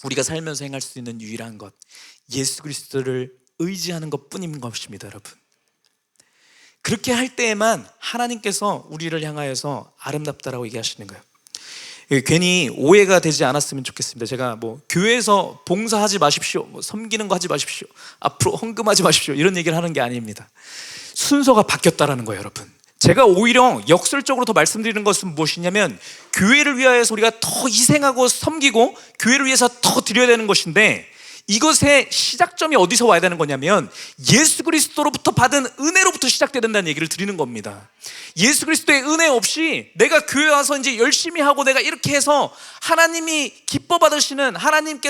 우리가 살면서 행할 수 있는 유일한 것, 예수 그리스도를 의지하는 것뿐인 것입니다, 여러분. 그렇게 할 때에만 하나님께서 우리를 향하여서 아름답다라고 얘기하시는 거예요. 괜히 오해가 되지 않았으면 좋겠습니다. 제가 뭐 교회에서 봉사하지 마십시오, 뭐 섬기는 거 하지 마십시오, 앞으로 헌금하지 마십시오, 이런 얘기를 하는 게 아닙니다. 순서가 바뀌었다라는 거예요, 여러분. 제가 오히려 역설적으로 더 말씀드리는 것은 무엇이냐면, 교회를 위하여서 우리가 더 희생하고 섬기고 교회를 위해서 더 드려야 되는 것인데, 이것의 시작점이 어디서 와야 되는 거냐면 예수 그리스도로부터 받은 은혜로부터 시작돼야 된다는 얘기를 드리는 겁니다. 예수 그리스도의 은혜 없이 내가 교회 와서 이제 열심히 하고 내가 이렇게 해서 하나님이 기뻐 받으시는, 하나님이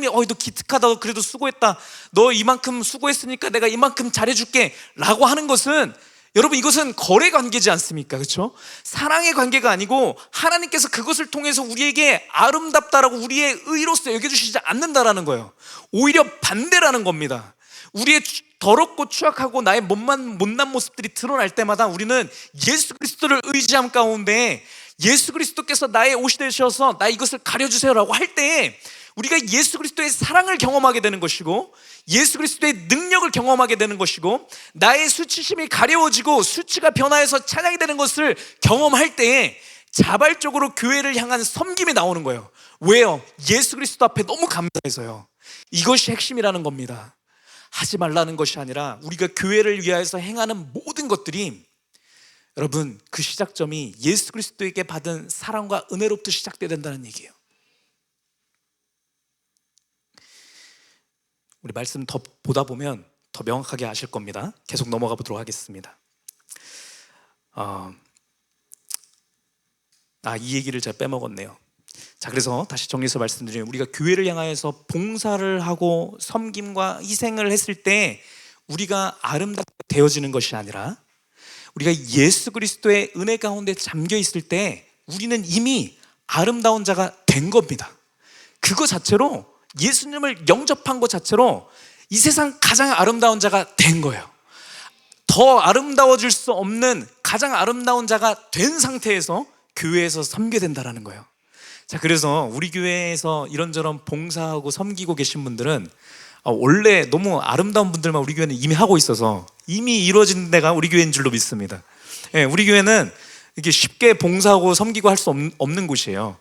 너 기특하다, 그래도 수고했다, 너 이만큼 수고했으니까 내가 이만큼 잘해줄게 라고 하는 것은, 여러분, 이것은 거래 관계지 않습니까? 그렇죠? 사랑의 관계가 아니고 하나님께서 그것을 통해서 우리에게 아름답다라고 우리의 의로서 여겨주시지 않는다라는 거예요. 오히려 반대라는 겁니다. 우리의 더럽고 추악하고 나의 못난 모습들이 드러날 때마다 우리는 예수 그리스도를 의지함 가운데, 예수 그리스도께서 나의 옷이 되셔서 나 이것을 가려주세요라고 할 때 우리가 예수 그리스도의 사랑을 경험하게 되는 것이고, 예수 그리스도의 능력을 경험하게 되는 것이고, 나의 수치심이 가려워지고 수치가 변화해서 찬양이 되는 것을 경험할 때에 자발적으로 교회를 향한 섬김이 나오는 거예요. 왜요? 예수 그리스도 앞에 너무 감사해서요. 이것이 핵심이라는 겁니다. 하지 말라는 것이 아니라 우리가 교회를 위하여서 행하는 모든 것들이, 여러분, 그 시작점이 예수 그리스도에게 받은 사랑과 은혜로부터 시작돼야 된다는 얘기예요. 우리 말씀 더 보다 보면 더 명확하게 아실 겁니다. 계속 넘어가 보도록 하겠습니다. 이 얘기를 제가 빼먹었네요. 자, 그래서 다시 정리해서 말씀드리면, 우리가 교회를 향하여서 봉사를 하고 섬김과 희생을 했을 때 우리가 아름답게 되어지는 것이 아니라, 우리가 예수 그리스도의 은혜 가운데 잠겨 있을 때 우리는 이미 아름다운 자가 된 겁니다. 그거 자체로, 예수님을 영접한 것 자체로 이 세상 가장 아름다운 자가 된 거예요. 더 아름다워질 수 없는 가장 아름다운 자가 된 상태에서 교회에서 섬겨야 된다는 거예요. 자, 그래서 우리 교회에서 이런저런 봉사하고 섬기고 계신 분들은 원래 너무 아름다운 분들만 우리 교회는 이미 하고 있어서 이미 이루어진 데가 우리 교회인 줄로 믿습니다. 우리 교회는 이렇게 쉽게 봉사하고 섬기고 할 수 없는 곳이에요.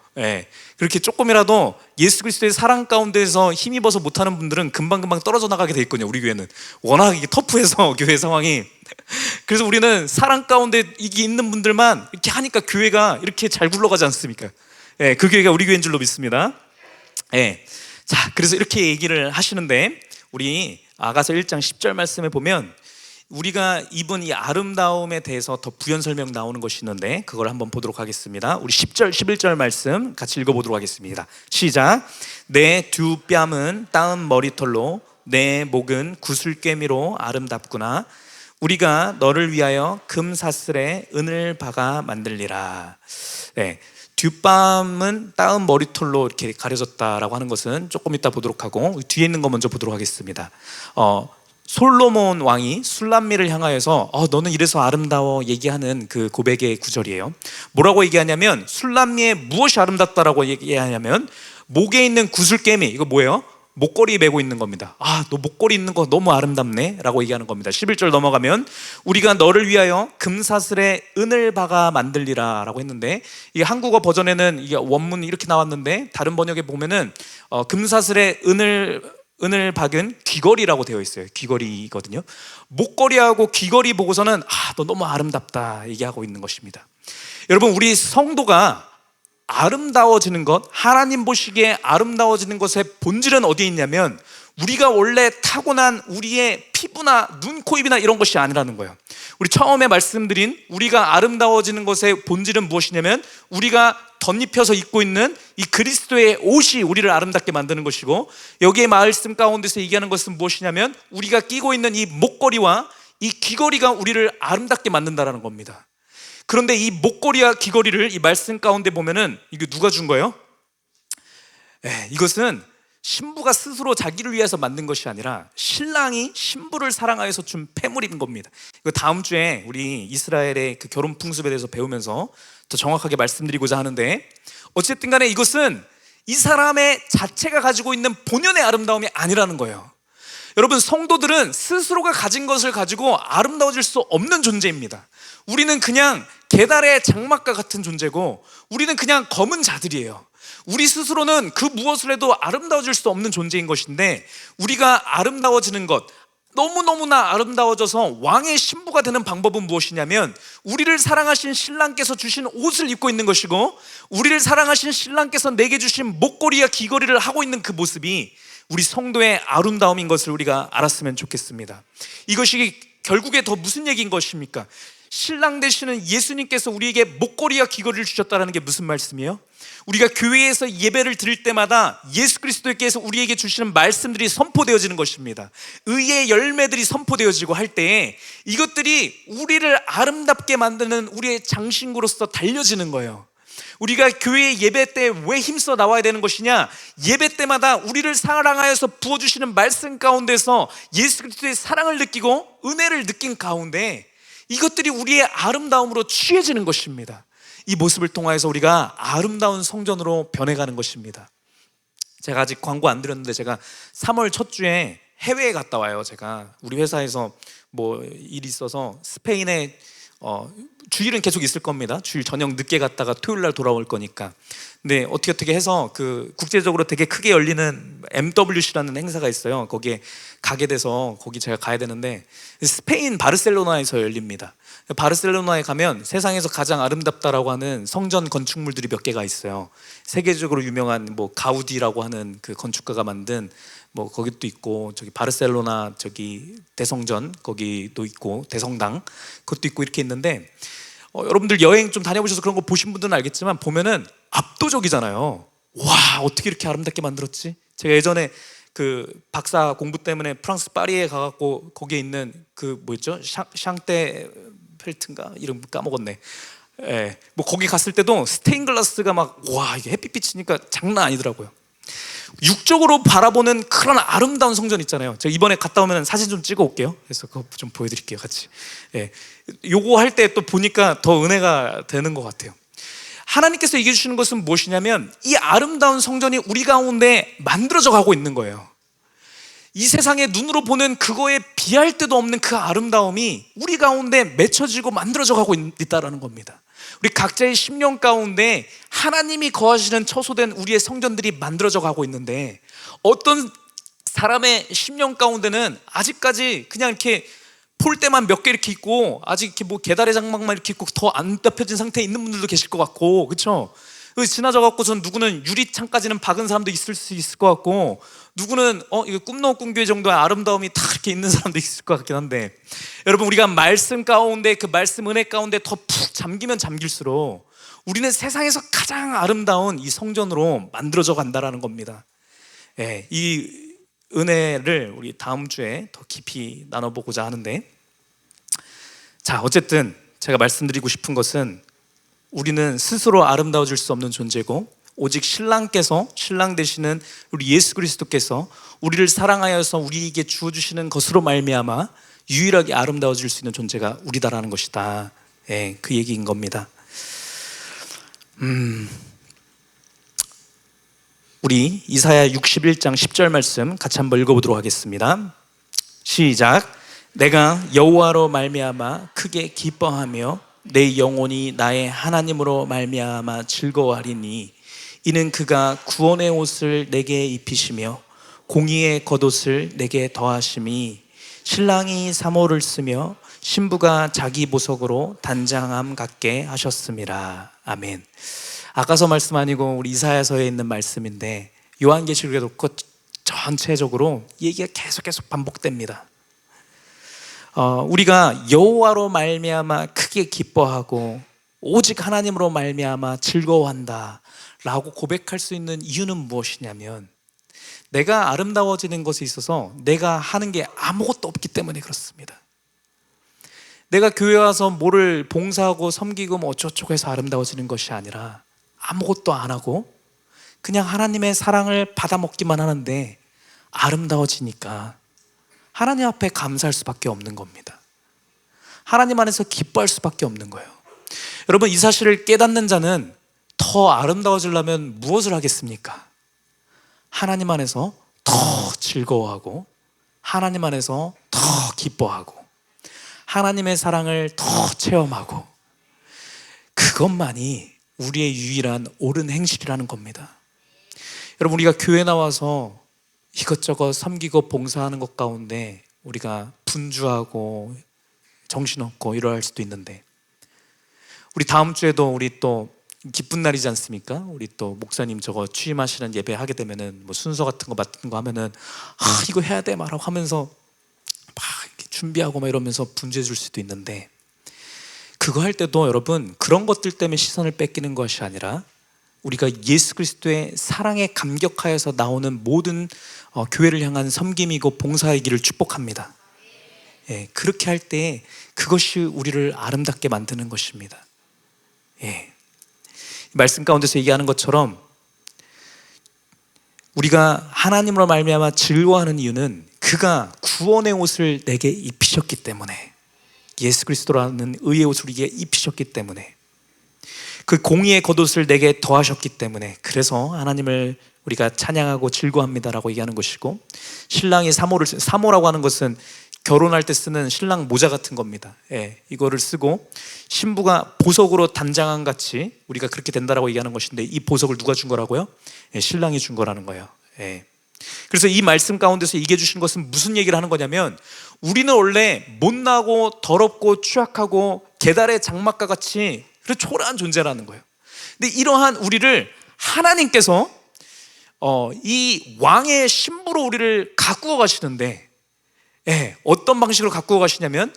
그렇게 조금이라도 예수 그리스도의 사랑 가운데서 힘입어서 못하는 분들은 금방금방 떨어져 나가게 돼 있거든요. 우리 교회는 워낙 이게 터프해서 교회 상황이. 그래서 우리는 사랑 가운데 이게 있는 분들만 이렇게 하니까 교회가 이렇게 잘 굴러가지 않습니까? 그 교회가 우리 교회인 줄로 믿습니다. 자, 그래서 이렇게 얘기를 하시는데, 우리 아가서 1장 10절 말씀에 보면 우리가 입은 이 아름다움에 대해서 더 부연 설명 나오는 것이 있는데, 그걸 한번 보도록 하겠습니다. 우리 10절 11절 말씀 같이 읽어보도록 하겠습니다. 시작. 내 두 뺨은 따은 머리털로 내 목은 구슬꿰미로 아름답구나. 우리가 너를 위하여 금사슬에 은을 박아 만들리라. 뒷밤은 따은 머리털로 이렇게 가려졌다라고 하는 것은 조금 이따 보도록 하고, 뒤에 있는 거 먼저 보도록 하겠습니다. 솔로몬 왕이 술람미를 향하여서 너는 이래서 아름다워 얘기하는 그 고백의 구절이에요. 뭐라고 얘기하냐면, 술람미의 무엇이 아름답다라고 얘기하냐면 목에 있는 구슬깨미, 이거 뭐예요? 목걸이 메고 있는 겁니다. 너 목걸이 있는 거 너무 아름답네 라고 얘기하는 겁니다. 11절 넘어가면 우리가 너를 위하여 금사슬에 은을 박아 만들리라 라고 했는데, 이게 한국어 버전에는 이게 원문이 이렇게 나왔는데, 다른 번역에 보면은 금사슬에 은을 박은 귀걸이라고 되어 있어요. 귀걸이거든요. 목걸이하고 귀걸이 보고서는 너 너무 아름답다 얘기하고 있는 것입니다. 여러분, 우리 성도가 아름다워지는 것, 하나님 보시기에 아름다워지는 것의 본질은 어디에 있냐면, 우리가 원래 타고난 우리의 피부나 눈, 코, 입이나 이런 것이 아니라는 거예요. 우리 처음에 말씀드린 우리가 아름다워지는 것의 본질은 무엇이냐면, 우리가 덧입혀서 입고 있는 이 그리스도의 옷이 우리를 아름답게 만드는 것이고, 여기에 말씀 가운데서 얘기하는 것은 무엇이냐면, 우리가 끼고 있는 이 목걸이와 이 귀걸이가 우리를 아름답게 만든다는 겁니다. 그런데 이 목걸이와 귀걸이를 이 말씀 가운데 보면은 이게 누가 준 거예요? 이것은 신부가 스스로 자기를 위해서 만든 것이 아니라 신랑이 신부를 사랑하여서 준 패물인 겁니다. 이거 다음 주에 우리 이스라엘의 그 결혼 풍습에 대해서 배우면서 더 정확하게 말씀드리고자 하는데, 어쨌든 간에 이것은 이 사람의 자체가 가지고 있는 본연의 아름다움이 아니라는 거예요. 여러분, 성도들은 스스로가 가진 것을 가지고 아름다워질 수 없는 존재입니다. 우리는 그냥 계달의 장막과 같은 존재고, 우리는 그냥 검은 자들이에요. 우리 스스로는 그 무엇을 해도 아름다워질 수 없는 존재인 것인데, 우리가 아름다워지는 것, 너무너무나 아름다워져서 왕의 신부가 되는 방법은 무엇이냐면, 우리를 사랑하신 신랑께서 주신 옷을 입고 있는 것이고, 우리를 사랑하신 신랑께서 내게 주신 목걸이와 귀걸이를 하고 있는 그 모습이 우리 성도의 아름다움인 것을 우리가 알았으면 좋겠습니다. 이것이 결국에 더 무슨 얘기인 것입니까? 신랑 되시는 예수님께서 우리에게 목걸이와 귀걸이를 주셨다는 게 무슨 말씀이에요? 우리가 교회에서 예배를 드릴 때마다 예수 그리스도께서 우리에게 주시는 말씀들이 선포되어지는 것입니다. 의의 열매들이 선포되어지고 할 때에 이것들이 우리를 아름답게 만드는 우리의 장신구로서 달려지는 거예요. 우리가 교회 예배 때 왜 힘써 나와야 되는 것이냐? 예배 때마다 우리를 사랑하여서 부어주시는 말씀 가운데서 예수 그리스도의 사랑을 느끼고 은혜를 느낀 가운데 이것들이 우리의 아름다움으로 취해지는 것입니다. 이 모습을 통하여서 우리가 아름다운 성전으로 변해가는 것입니다. 제가 아직 광고 안 드렸는데, 제가 3월 첫 주에 해외에 갔다 와요. 제가 우리 회사에서 뭐 일이 있어서 스페인에 주일은 계속 있을 겁니다. 주일 저녁 늦게 갔다가 토요일 날 돌아올 거니까. 근데 어떻게 해서 그 국제적으로 되게 크게 열리는 MWC라는 행사가 있어요. 거기에 가게 돼서 거기 제가 가야 되는데, 스페인 바르셀로나에서 열립니다. 바르셀로나에 가면 세상에서 가장 아름답다라고 하는 성전 건축물들이 몇 개가 있어요. 세계적으로 유명한 뭐 가우디라고 하는 그 건축가가 만든 뭐 거기도 있고, 저기 바르셀로나 저기 대성전 거기도 있고, 대성당 그것도 있고 이렇게 있는데, 여러분들 여행 좀 다녀보셔서 그런 거 보신 분들은 알겠지만 보면은 압도적이잖아요. 와, 어떻게 이렇게 아름답게 만들었지? 제가 예전에 그 박사 공부 때문에 프랑스 파리에 가갖고 거기에 있는 그 뭐였죠? 샹떼 펠트인가? 이름 까먹었네. 예, 뭐 거기 갔을 때도 스테인글라스가 막, 와, 이게 햇빛 비치니까 장난 아니더라고요. 육적으로 바라보는 그런 아름다운 성전 있잖아요. 제가 이번에 갔다 오면 사진 좀 찍어 올게요. 그래서 그거 좀 보여드릴게요, 같이. 예, 요거 할 때 또 보니까 더 은혜가 되는 것 같아요. 하나님께서 얘기해 주시는 것은 무엇이냐면, 이 아름다운 성전이 우리 가운데 만들어져 가고 있는 거예요. 이 세상의 눈으로 보는 그거에 비할 데도 없는 그 아름다움이 우리 가운데 맺혀지고 만들어져 가고 있다는 겁니다. 우리 각자의 심령 가운데 하나님이 거하시는 처소된 우리의 성전들이 만들어져 가고 있는데, 어떤 사람의 심령 가운데는 아직까지 그냥 이렇게 폴대만 몇 개 이렇게 있고, 아직 이렇게 뭐 계달의 장막만 이렇게 있고 더 안 덮여진 상태에 있는 분들도 계실 것 같고, 그렇죠? 지나져 갖고 전 누구는 유리창까지는 박은 사람도 있을 수 있을 것 같고, 누구는 이거 꿈노 꿈교회 정도의 아름다움이 다 이렇게 있는 사람도 있을 것 같긴 한데, 여러분, 우리가 말씀 가운데, 그 말씀 은혜 가운데 더 푹 잠기면 잠길수록 우리는 세상에서 가장 아름다운 이 성전으로 만들어져 간다라는 겁니다. 예, 이 은혜를 우리 다음 주에 더 깊이 나눠보고자 하는데, 자, 어쨌든 제가 말씀드리고 싶은 것은, 우리는 스스로 아름다워질 수 없는 존재고, 오직 신랑께서, 신랑 되시는 우리 예수 그리스도께서 우리를 사랑하여서 우리에게 주어주시는 것으로 말미암아 유일하게 아름다워질 수 있는 존재가 우리다라는 것이다. 예, 그 얘기인 겁니다. 우리 이사야 61장 10절 말씀 같이 한번 읽어보도록 하겠습니다. 시작. 내가 여호와로 말미암아 크게 기뻐하며 내 영혼이 나의 하나님으로 말미암아 즐거워하리니, 이는 그가 구원의 옷을 내게 입히시며 공의의 겉옷을 내게 더하심이, 신랑이 사모를 쓰며 신부가 자기 보석으로 단장함 같게 하셨음이라. 아멘. 아까서 말씀 아니고 우리 이사야서에 있는 말씀인데, 요한계시록에 놓고 전체적으로 얘기가 계속 반복됩니다. 우리가 여호와로 말미암아 크게 기뻐하고 오직 하나님으로 말미암아 즐거워한다 라고 고백할 수 있는 이유는 무엇이냐면, 내가 아름다워지는 것에 있어서 내가 하는 게 아무것도 없기 때문에 그렇습니다. 내가 교회 와서 뭐를 봉사하고 섬기고 뭐 어쩌고저쩌고 해서 아름다워지는 것이 아니라, 아무것도 안 하고 그냥 하나님의 사랑을 받아먹기만 하는데 아름다워지니까 하나님 앞에 감사할 수밖에 없는 겁니다. 하나님 안에서 기뻐할 수밖에 없는 거예요. 여러분, 이 사실을 깨닫는 자는 더 아름다워지려면 무엇을 하겠습니까? 하나님 안에서 더 즐거워하고 하나님 안에서 더 기뻐하고 하나님의 사랑을 더 체험하고, 그것만이 우리의 유일한 옳은 행실이라는 겁니다. 여러분, 우리가 교회 나와서 이것저것 섬기고 봉사하는 것 가운데 우리가 분주하고 정신없고 이러할 수도 있는데, 우리 다음 주에도 우리 또 기쁜 날이지 않습니까? 우리 또 목사님 저거 취임하시는 예배 하게 되면은 뭐 순서 같은 거 맡은 거 하면은 이거 해야 돼 말하고 하면서 막 이렇게 준비하고 막 이러면서 분주해 줄 수도 있는데, 그거 할 때도 여러분 그런 것들 때문에 시선을 뺏기는 것이 아니라 우리가 예수 그리스도의 사랑에 감격하여서 나오는 모든 교회를 향한 섬김이고 봉사의 길을 축복합니다. 예, 그렇게 할 때 그것이 우리를 아름답게 만드는 것입니다. 예. 말씀 가운데서 얘기하는 것처럼 우리가 하나님으로 말미암아 즐거워하는 이유는 그가 구원의 옷을 내게 입히셨기 때문에, 예수 그리스도라는 의의 옷을 우리에게 입히셨기 때문에, 그 공의의 겉옷을 내게 더하셨기 때문에, 그래서 하나님을 우리가 찬양하고 즐거워합니다라고 얘기하는 것이고, 신랑이 사모라고 하는 것은 결혼할 때 쓰는 신랑 모자 같은 겁니다. 예, 이거를 쓰고 신부가 보석으로 단장한 같이 우리가 그렇게 된다라고 얘기하는 것인데, 이 보석을 누가 준 거라고요? 예, 신랑이 준 거라는 거예요. 예. 그래서 이 말씀 가운데서 얘기해 주신 것은 무슨 얘기를 하는 거냐면, 우리는 원래 못나고 더럽고 취약하고 계달의 장막과 같이 초라한 존재라는 거예요. 근데 이러한 우리를 하나님께서 이 왕의 신부로 우리를 가꾸어 가시는데, 예, 어떤 방식으로 가꾸어 가시냐면,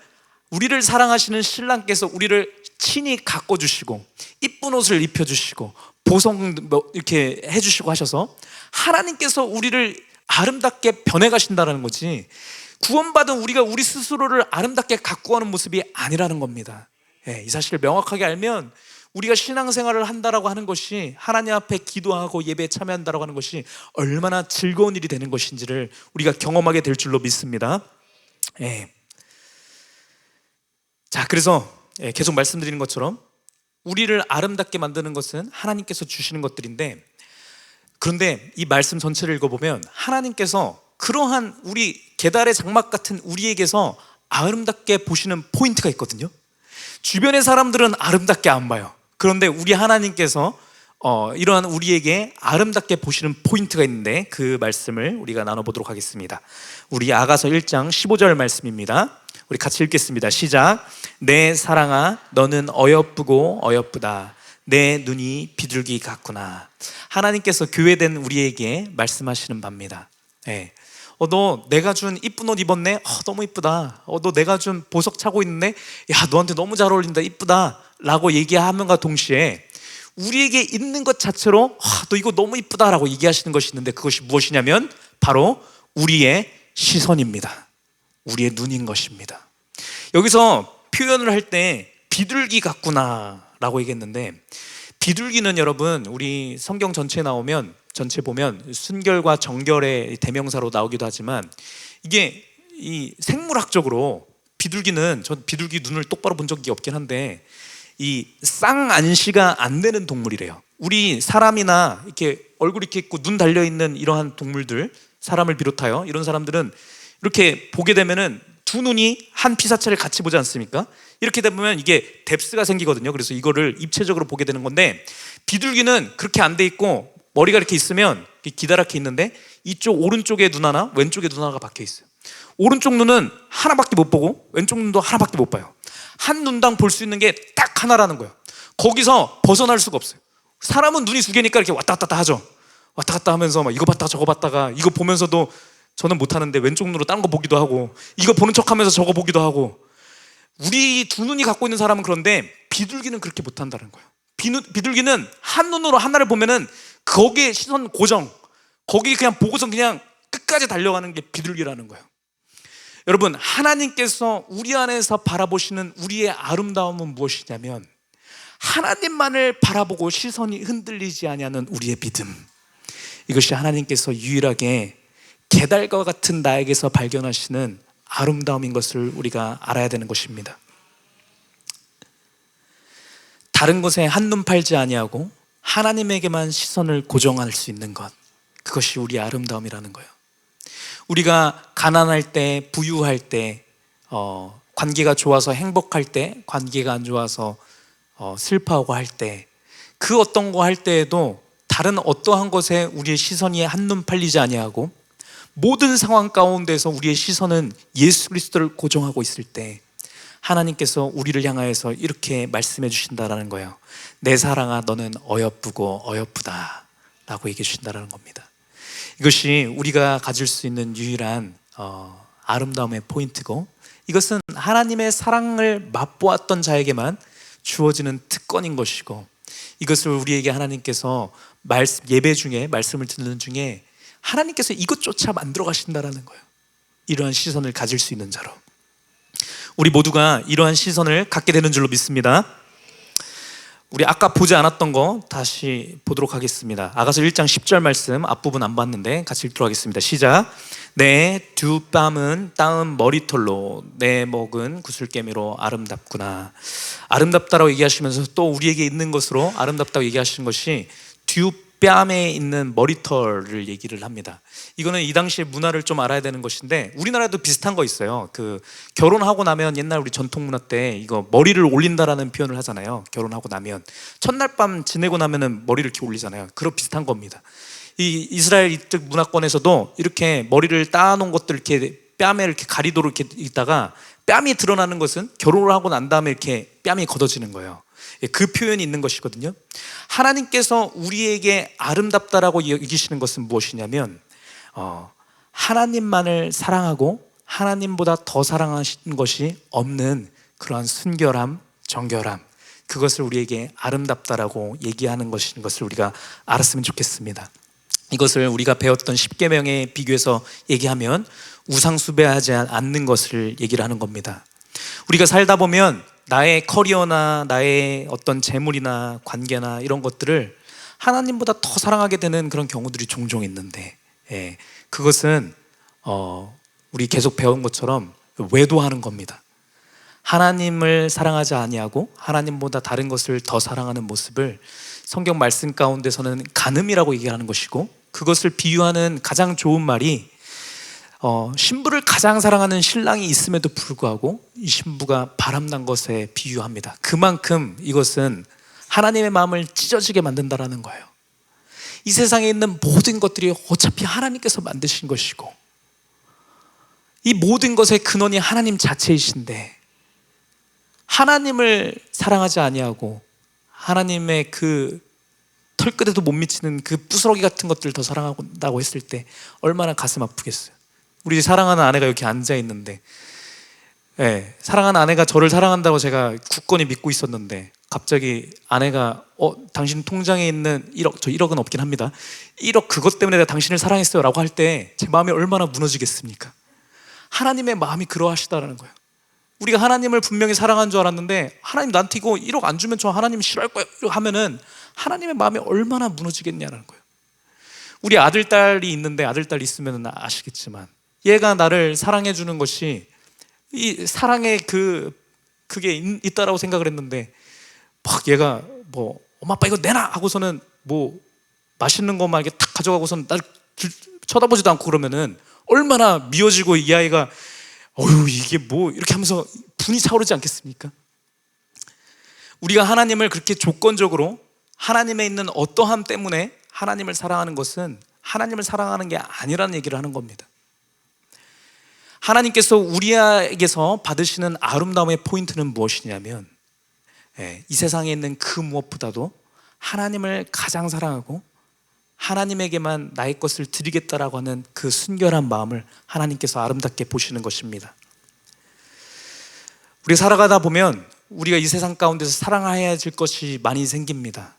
우리를 사랑하시는 신랑께서 우리를 친히 가꿔주시고 이쁜 옷을 입혀주시고 보석 이렇게 해주시고 하셔서 하나님께서 우리를 아름답게 변해가신다는 거지, 구원받은 우리가 우리 스스로를 아름답게 가꾸어가는 모습이 아니라는 겁니다. 예, 이 사실을 명확하게 알면 우리가 신앙생활을 한다라고 하는 것이, 하나님 앞에 기도하고 예배에 참여한다라고 하는 것이 얼마나 즐거운 일이 되는 것인지를 우리가 경험하게 될 줄로 믿습니다. 예. 자, 그래서 계속 말씀드리는 것처럼 우리를 아름답게 만드는 것은 하나님께서 주시는 것들인데, 그런데 이 말씀 전체를 읽어보면 하나님께서 그러한 우리 계달의 장막 같은 우리에게서 아름답게 보시는 포인트가 있거든요. 주변의 사람들은 아름답게 안 봐요. 그런데 우리 하나님께서 이러한 우리에게 아름답게 보시는 포인트가 있는데, 그 말씀을 우리가 나눠보도록 하겠습니다. 우리 아가서 1장 15절 말씀입니다. 우리 같이 읽겠습니다. 시작. 내 사랑아, 너는 어여쁘고 어여쁘다. 내 눈이 비둘기 같구나. 하나님께서 교회된 우리에게 말씀하시는 바입니다. 네. 너 내가 준 이쁜 옷 입었네? 너무 이쁘다. 너 내가 준 보석 차고 있는데, 야, 너한테 너무 잘 어울린다, 이쁘다 라고 얘기하면과 동시에 우리에게 있는 것 자체로 너 이거 너무 이쁘다 라고 얘기하시는 것이 있는데, 그것이 무엇이냐면 바로 우리의 시선입니다. 우리의 눈인 것입니다. 여기서 표현을 할 때 비둘기 같구나 라고 얘기했는데, 비둘기는 여러분 우리 성경 전체 보면 순결과 정결의 대명사로 나오기도 하지만, 이게 이 생물학적으로 전 비둘기 눈을 똑바로 본 적이 없긴 한데, 이 쌍안시가 안 되는 동물이래요. 우리 사람이나 이렇게 얼굴 이렇게 있고 눈 달려 있는 이러한 동물들, 사람을 비롯하여 이런 사람들은 이렇게 보게 되면은 두 눈이 한 피사체를 같이 보지 않습니까? 이렇게 되면 이게 뎁스가 생기거든요. 그래서 이거를 입체적으로 보게 되는 건데, 비둘기는 그렇게 안 돼 있고 머리가 이렇게 있으면 기다랗게 있는데, 이쪽 오른쪽에 눈 하나, 왼쪽에 눈 하나가 박혀 있어요. 오른쪽 눈은 하나밖에 못 보고 왼쪽 눈도 하나밖에 못 봐요. 한 눈당 볼 수 있는 게 딱 하나라는 거예요. 거기서 벗어날 수가 없어요. 사람은 눈이 두 개니까 이렇게 왔다 갔다 하죠. 왔다 갔다 하면서 막 이거 봤다가 저거 봤다가, 이거 보면서도 저는 못하는데 왼쪽 눈으로 다른 거 보기도 하고, 이거 보는 척하면서 저거 보기도 하고. 우리 두 눈이 갖고 있는 사람은 그런데 비둘기는 그렇게 못한다는 거예요. 비둘기는 한 눈으로 하나를 보면은 거기에 시선 고정, 거기 그냥 보고서 그냥 끝까지 달려가는 게 비둘기라는 거예요. 여러분, 하나님께서 우리 안에서 바라보시는 우리의 아름다움은 무엇이냐면, 하나님만을 바라보고 시선이 흔들리지 아니하는 우리의 믿음. 이것이 하나님께서 유일하게 계달과 같은 나에게서 발견하시는 아름다움인 것을 우리가 알아야 되는 것입니다. 다른 것에 한눈 팔지 아니하고 하나님에게만 시선을 고정할 수 있는 것, 그것이 우리의 아름다움이라는 거예요. 우리가 가난할 때, 부유할 때, 관계가 좋아서 행복할 때, 관계가 안 좋아서 슬퍼하고 할 때, 그 어떤 거 할 때에도 다른 어떠한 것에 우리의 시선이 한눈 팔리지 아니하고 모든 상황 가운데서 우리의 시선은 예수 그리스도를 고정하고 있을 때 하나님께서 우리를 향하여서 이렇게 말씀해 주신다라는 거예요. 내 사랑아, 너는 어여쁘고 어여쁘다 라고 얘기해 주신다라는 겁니다. 이것이 우리가 가질 수 있는 유일한 아름다움의 포인트고, 이것은 하나님의 사랑을 맛보았던 자에게만 주어지는 특권인 것이고, 이것을 우리에게 하나님께서 예배 중에, 말씀을 듣는 중에 하나님께서 이것조차 만들어 가신다라는 거예요. 이러한 시선을 가질 수 있는 자로 우리 모두가 이러한 시선을 갖게 되는 줄로 믿습니다. 우리 아까 보지 않았던 거 다시 보도록 하겠습니다. 아가서 1장 10절 말씀 앞부분 안 봤는데 같이 읽도록 하겠습니다. 시작. 내 두 뺨은 따은 머리털로 내 목은 구슬개미로 아름답구나. 아름답다라고 얘기하시면서 또 우리에게 있는 것으로 아름답다고 얘기하시는 것이 두 뺨에 있는 머리털을 얘기를 합니다. 이거는 이 당시의 문화를 좀 알아야 되는 것인데, 우리나라도 비슷한 거 있어요. 그 결혼하고 나면 옛날 우리 전통 문화 때 이거 머리를 올린다라는 표현을 하잖아요. 결혼하고 나면 첫날 밤 지내고 나면은 머리를 이렇게 올리잖아요. 그런 비슷한 겁니다. 이 이스라엘 이쪽 문화권에서도 이렇게 머리를 따놓은 것들 이렇게 뺨에 이렇게 가리도록 이렇게 있다가 뺨이 드러나는 것은 결혼을 하고 난 다음에 이렇게 뺨이 걷어지는 거예요. 그 표현이 있는 것이거든요. 하나님께서 우리에게 아름답다라고 여기시는 것은 무엇이냐면 하나님만을 사랑하고 하나님보다 더 사랑하시는 것이 없는 그러한 순결함, 정결함, 그것을 우리에게 아름답다라고 얘기하는 것인 것을 우리가 알았으면 좋겠습니다. 이것을 우리가 배웠던 10계명에 비교해서 얘기하면 우상숭배하지 않는 것을 얘기를 하는 겁니다. 우리가 살다 보면 나의 커리어나 나의 어떤 재물이나 관계나 이런 것들을 하나님보다 더 사랑하게 되는 그런 경우들이 종종 있는데, 그것은 우리 계속 배운 것처럼 외도하는 겁니다. 하나님을 사랑하지 아니하고 하나님보다 다른 것을 더 사랑하는 모습을 성경 말씀 가운데서는 간음이라고 얘기하는 것이고, 그것을 비유하는 가장 좋은 말이 신부를 가장 사랑하는 신랑이 있음에도 불구하고 이 신부가 바람난 것에 비유합니다. 그만큼 이것은 하나님의 마음을 찢어지게 만든다라는 거예요. 이 세상에 있는 모든 것들이 어차피 하나님께서 만드신 것이고, 이 모든 것의 근원이 하나님 자체이신데, 하나님을 사랑하지 아니하고 하나님의 그 털끝에도 못 미치는 그 부스러기 같은 것들을 더 사랑한다고 했을 때 얼마나 가슴 아프겠어요. 우리 사랑하는 아내가 이렇게 앉아 있는데, 사랑하는 아내가 저를 사랑한다고 제가 굳건히 믿고 있었는데 갑자기 아내가 당신 통장에 있는 1억, 저 1억은 없긴 합니다. 1억 그것 때문에 내가 당신을 사랑했어요 라고 할 때 제 마음이 얼마나 무너지겠습니까? 하나님의 마음이 그러하시다라는 거예요. 우리가 하나님을 분명히 사랑한 줄 알았는데, 하나님 나한테 이거 1억 안 주면 저 하나님 싫어할 거예요 하면은 하나님의 마음이 얼마나 무너지겠냐는 거예요. 우리 아들, 딸이 있는데, 아들, 딸 있으면 아시겠지만 얘가 나를 사랑해 주는 것이 이 사랑의 그게 있다라고 생각을 했는데, 막 얘가 뭐 엄마 아빠 이거 내놔 하고서는 뭐 맛있는 것만 이렇게 탁 가져가고서는 날 쳐다보지도 않고 그러면은 얼마나 미워지고, 이 아이가 어휴 이게 뭐 이렇게 하면서 분이 차오르지 않겠습니까? 우리가 하나님을 그렇게 조건적으로 하나님에 있는 어떠함 때문에 하나님을 사랑하는 것은 하나님을 사랑하는 게 아니라는 얘기를 하는 겁니다. 하나님께서 우리에게서 받으시는 아름다움의 포인트는 무엇이냐면, 이 세상에 있는 그 무엇보다도 하나님을 가장 사랑하고 하나님에게만 나의 것을 드리겠다라고 하는 그 순결한 마음을 하나님께서 아름답게 보시는 것입니다. 우리가 살아가다 보면 우리가 이 세상 가운데서 사랑해야 될 것이 많이 생깁니다.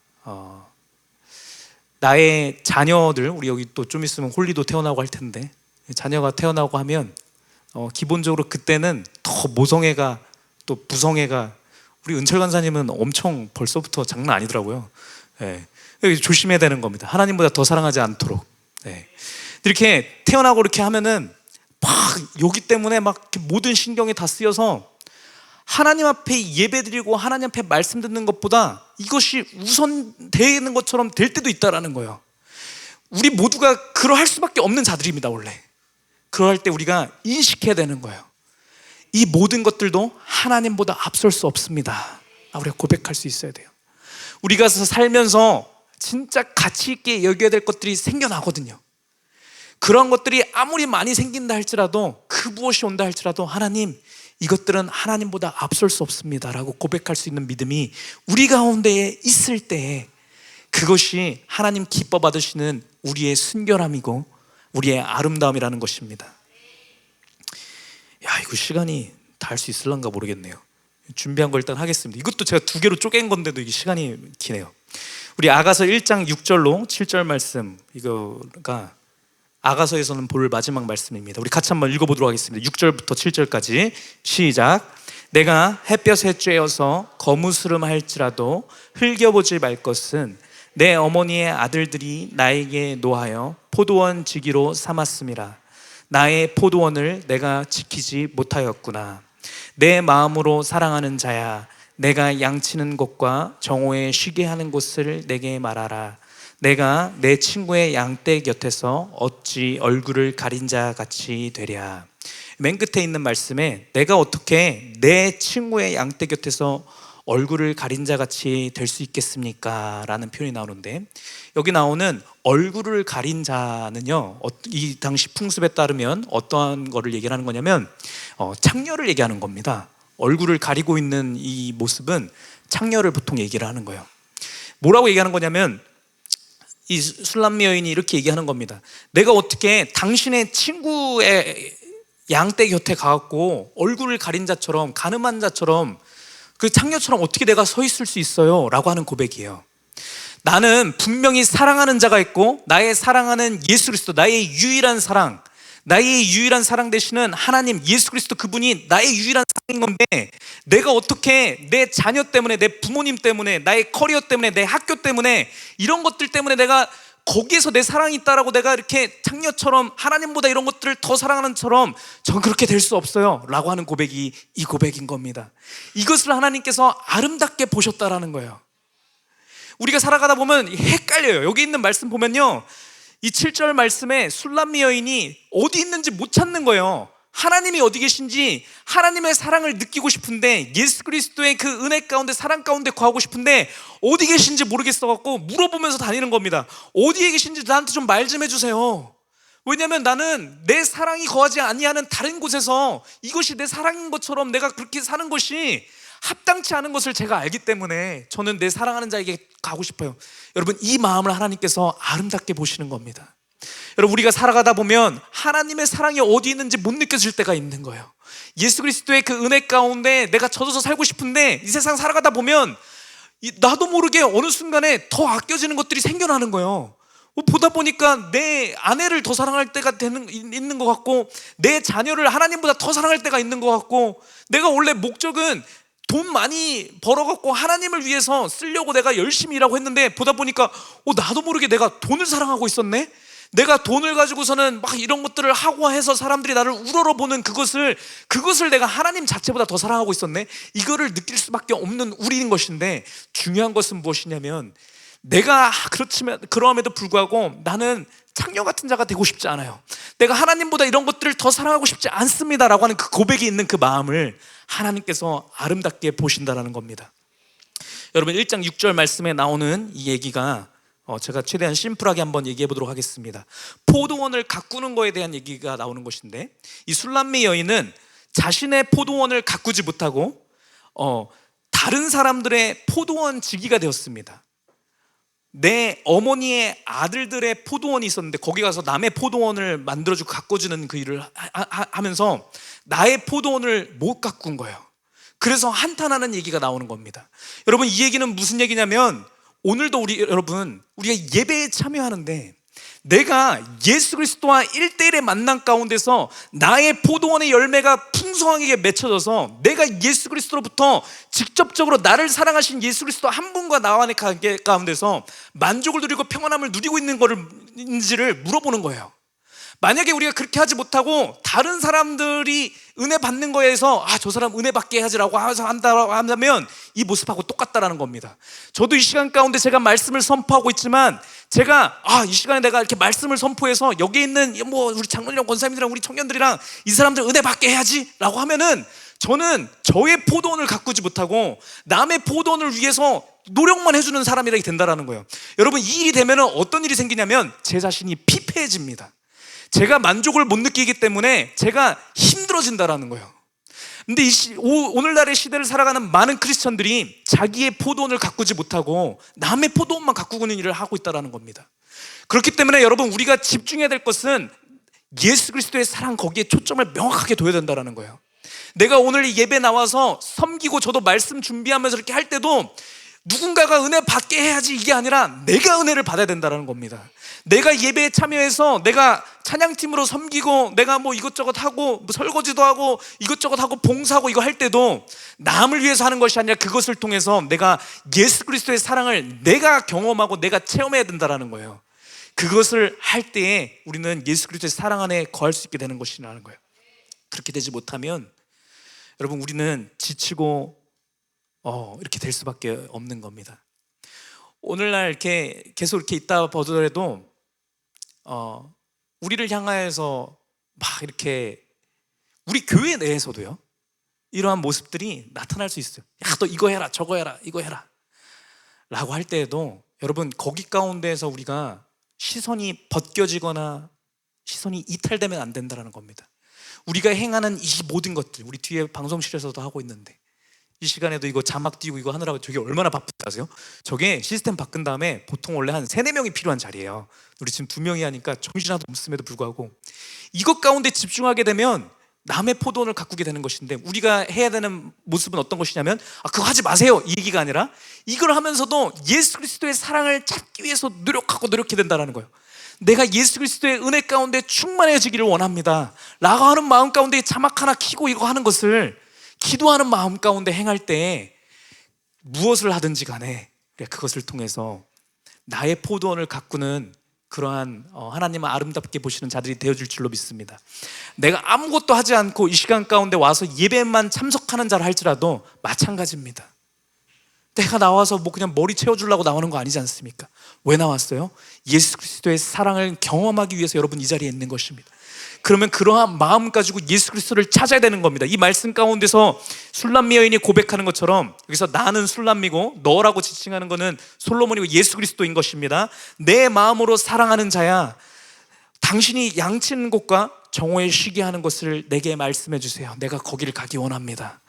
나의 자녀들, 우리 여기 또 좀 있으면 홀리도 태어나고 할 텐데, 자녀가 태어나고 하면 기본적으로 그때는 더 모성애가, 또 부성애가, 우리 은철 간사님은 엄청 벌써부터 장난 아니더라고요. 조심해야 되는 겁니다. 하나님보다 더 사랑하지 않도록. 이렇게 태어나고 이렇게 하면은 막 여기 때문에 막 모든 신경이 다 쓰여서 하나님 앞에 예배드리고 하나님 앞에 말씀 듣는 것보다 이것이 우선되는 것처럼 될 때도 있다라는 거예요. 우리 모두가 그러할 수밖에 없는 자들입니다. 원래 그럴 때 우리가 인식해야 되는 거예요. 이 모든 것들도 하나님보다 앞설 수 없습니다. 우리가 고백할 수 있어야 돼요. 우리가 살면서 진짜 가치 있게 여겨야 될 것들이 생겨나거든요. 그런 것들이 아무리 많이 생긴다 할지라도, 그 무엇이 온다 할지라도 하나님, 이것들은 하나님보다 앞설 수 없습니다 라고 고백할 수 있는 믿음이 우리 가운데에 있을 때, 그것이 하나님 기뻐 받으시는 우리의 순결함이고 우리의 아름다움이라는 것입니다. 야, 이거 시간이 다 할 수 있을란가 모르겠네요. 준비한 거 일단 하겠습니다. 이것도 제가 2개로 쪼갠 건데도 이게 시간이 기네요. 우리 아가서 1장 6절로 7절 말씀, 이거가 아가서에서는 볼 마지막 말씀입니다. 우리 같이 한번 읽어보도록 하겠습니다. 6절부터 7절까지 시작. 내가 햇볕에 쬐어서 거무스름할지라도 흘겨보지 말 것은 내 어머니의 아들들이 나에게 노하여 포도원 지기로 삼았음이라. 나의 포도원을 내가 지키지 못하였구나. 내 마음으로 사랑하는 자야, 내가 양치는 곳과 정오에 쉬게 하는 곳을 내게 말하라. 내가 내 친구의 양떼 곁에서 어찌 얼굴을 가린 자 같이 되랴. 맨 끝에 있는 말씀에 내가 어떻게 내 친구의 양떼 곁에서 얼굴을 가린 자 같이 될 수 있겠습니까? 라는 표현이 나오는데, 여기 나오는 얼굴을 가린 자는요, 이 당시 풍습에 따르면 어떠한 거를 얘기를 하는 거냐면 창녀를 얘기하는 겁니다. 얼굴을 가리고 있는 이 모습은 창녀를 보통 얘기를 하는 거예요. 뭐라고 얘기하는 거냐면, 이 술람미 여인이 이렇게 얘기하는 겁니다. 내가 어떻게 당신의 친구의 양떼 곁에 가갖고 얼굴을 가린 자처럼, 가늠한 자처럼, 그 창녀처럼 어떻게 내가 서 있을 수 있어요? 라고 하는 고백이에요. 나는 분명히 사랑하는 자가 있고, 나의 사랑하는 예수 그리스도, 나의 유일한 사랑, 나의 유일한 사랑 되시는 하나님 예수 그리스도, 그분이 나의 유일한 사랑인 건데, 내가 어떻게 내 자녀 때문에, 내 부모님 때문에, 나의 커리어 때문에, 내 학교 때문에, 이런 것들 때문에 내가 거기에서 내 사랑이 있다라고 내가 이렇게 창녀처럼 하나님보다 이런 것들을 더 사랑하는 처럼 전 그렇게 될 수 없어요 라고 하는 고백이 이 고백인 겁니다. 이것을 하나님께서 아름답게 보셨다라는 거예요. 우리가 살아가다 보면 헷갈려요. 여기 있는 말씀 보면요, 이 7절 말씀에 술람미 여인이 어디 있는지 못 찾는 거예요. 하나님이 어디 계신지, 하나님의 사랑을 느끼고 싶은데, 예수 그리스도의 그 은혜 가운데, 사랑 가운데 거하고 싶은데 어디 계신지 모르겠어갖고 물어보면서 다니는 겁니다. 어디에 계신지 나한테 좀 말 좀 해주세요. 왜냐하면 나는 내 사랑이 거하지 아니하는 다른 곳에서 이것이 내 사랑인 것처럼 내가 그렇게 사는 것이 합당치 않은 것을 제가 알기 때문에 저는 내 사랑하는 자에게 가고 싶어요. 여러분, 이 마음을 하나님께서 아름답게 보시는 겁니다. 여러분, 우리가 살아가다 보면 하나님의 사랑이 어디 있는지 못 느껴질 때가 있는 거예요. 예수 그리스도의 그 은혜 가운데 내가 젖어서 살고 싶은데, 이 세상 살아가다 보면 나도 모르게 어느 순간에 더 아껴지는 것들이 생겨나는 거예요. 보다 보니까 내 아내를 더 사랑할 때가 있는 것 같고, 내 자녀를 하나님보다 더 사랑할 때가 있는 것 같고, 내가 원래 목적은 돈 많이 벌어갖고 하나님을 위해서 쓰려고 내가 열심히 일하고 했는데, 보다 보니까 나도 모르게 내가 돈을 사랑하고 있었네? 내가 돈을 가지고서는 막 이런 것들을 하고 해서 사람들이 나를 우러러보는 그것을 내가 하나님 자체보다 더 사랑하고 있었네? 이거를 느낄 수밖에 없는 우리인 것인데, 중요한 것은 무엇이냐면, 내가 그럼에도 불구하고 나는 창녀 같은 자가 되고 싶지 않아요. 내가 하나님보다 이런 것들을 더 사랑하고 싶지 않습니다 라고 하는 그 고백이 있는 그 마음을 하나님께서 아름답게 보신다라는 겁니다. 여러분, 1장 6절 말씀에 나오는 이 얘기가 제가 최대한 심플하게 한번 얘기해 보도록 하겠습니다. 포도원을 가꾸는 거에 대한 얘기가 나오는 것인데, 이 술람미 여인은 자신의 포도원을 가꾸지 못하고 다른 사람들의 포도원 지기가 되었습니다. 내 어머니의 아들들의 포도원이 있었는데 거기 가서 남의 포도원을 만들어주고 가꿔주는 그 일을 하면서 나의 포도원을 못 가꾼 거예요. 그래서 한탄하는 얘기가 나오는 겁니다. 여러분, 이 얘기는 무슨 얘기냐면, 오늘도 우리가 예배에 참여하는데 내가 예수 그리스도와 1대1의 만남 가운데서 나의 포도원의 열매가 풍성하게 맺혀져서 내가 예수 그리스도로부터 직접적으로 나를 사랑하신 예수 그리스도 한 분과 나와의 관계 가운데서 만족을 누리고 평안함을 누리고 있는 것인지를 물어보는 거예요. 만약에 우리가 그렇게 하지 못하고 다른 사람들이 은혜 받는 거에서 저 사람 은혜 받게 해야지라고 한다면 이 모습하고 똑같다라는 겁니다. 저도 이 시간 가운데 제가 말씀을 선포하고 있지만 제가 이 시간에 내가 이렇게 말씀을 선포해서 여기 있는 우리 장로님이랑 권사님들이랑 우리 청년들이랑 이 사람들 은혜 받게 해야지라고 하면은 저는 저의 포도원을 가꾸지 못하고 남의 포도원을 위해서 노력만 해주는 사람이라게 된다라는 거예요. 여러분, 이 일이 되면 어떤 일이 생기냐면 제 자신이 피폐해집니다. 제가 만족을 못 느끼기 때문에 제가 힘들어진다라는 거예요. 근데 오늘날의 시대를 살아가는 많은 크리스천들이 자기의 포도원을 가꾸지 못하고 남의 포도원만 가꾸는 일을 하고 있다는 겁니다. 그렇기 때문에 여러분, 우리가 집중해야 될 것은 예수 그리스도의 사랑, 거기에 초점을 명확하게 둬야 된다는 거예요. 내가 오늘 이 예배 나와서 섬기고 저도 말씀 준비하면서 이렇게 할 때도 누군가가 은혜 받게 해야지 이게 아니라 내가 은혜를 받아야 된다는 겁니다. 내가 예배에 참여해서 내가 찬양팀으로 섬기고 내가 이것저것 하고 설거지도 하고 이것저것 하고 봉사하고 이거 할 때도 남을 위해서 하는 것이 아니라 그것을 통해서 내가 예수 그리스도의 사랑을 내가 경험하고 내가 체험해야 된다는 거예요. 그것을 할 때에 우리는 예수 그리스도의 사랑 안에 거할 수 있게 되는 것이라는 거예요. 그렇게 되지 못하면 여러분, 우리는 지치고 이렇게 될 수밖에 없는 겁니다. 오늘날 이렇게 계속 이렇게 있다 보더라도 우리를 향하여서 막 이렇게 우리 교회 내에서도요, 이러한 모습들이 나타날 수 있어요. 야, 너 이거 해라, 저거 해라, 이거 해라 라고 할 때에도 여러분, 거기 가운데에서 우리가 시선이 벗겨지거나 시선이 이탈되면 안 된다는 겁니다. 우리가 행하는 이 모든 것들, 우리 뒤에 방송실에서도 하고 있는데 이 시간에도 이거 자막 띄우고 이거 하느라고 저게 얼마나 바쁜지 아세요? 저게 시스템 바꾼 다음에 보통 원래 한 3-4명이 필요한 자리예요. 우리 지금 2명이 하니까 정신 하나도 없음에도 불구하고 이것 가운데 집중하게 되면 남의 포도원을 가꾸게 되는 것인데, 우리가 해야 되는 모습은 어떤 것이냐면 그거 하지 마세요 이 얘기가 아니라 이걸 하면서도 예수 그리스도의 사랑을 찾기 위해서 노력해야 된다는 거예요. 내가 예수 그리스도의 은혜 가운데 충만해지기를 원합니다 라고 하는 마음 가운데 자막 하나 켜고 이거 하는 것을 기도하는 마음 가운데 행할 때 무엇을 하든지 간에 그것을 통해서 나의 포도원을 가꾸는 그러한 하나님을 아름답게 보시는 자들이 되어줄 줄로 믿습니다. 내가 아무것도 하지 않고 이 시간 가운데 와서 예배만 참석하는 자라 할지라도 마찬가지입니다. 내가 나와서 그냥 머리 채워주려고 나오는 거 아니지 않습니까? 왜 나왔어요? 예수 그리스도의 사랑을 경험하기 위해서 여러분 이 자리에 있는 것입니다. 그러면 그러한 마음 가지고 예수 그리스도를 찾아야 되는 겁니다. 이 말씀 가운데서 술람미 여인이 고백하는 것처럼 여기서 나는 술람미고 너라고 지칭하는 것은 솔로몬이고 예수 그리스도인 것입니다. 내 마음으로 사랑하는 자야, 당신이 양치는 곳과 정오에 쉬게 하는 것을 내게 말씀해 주세요. 내가 거기를 가기 원합니다.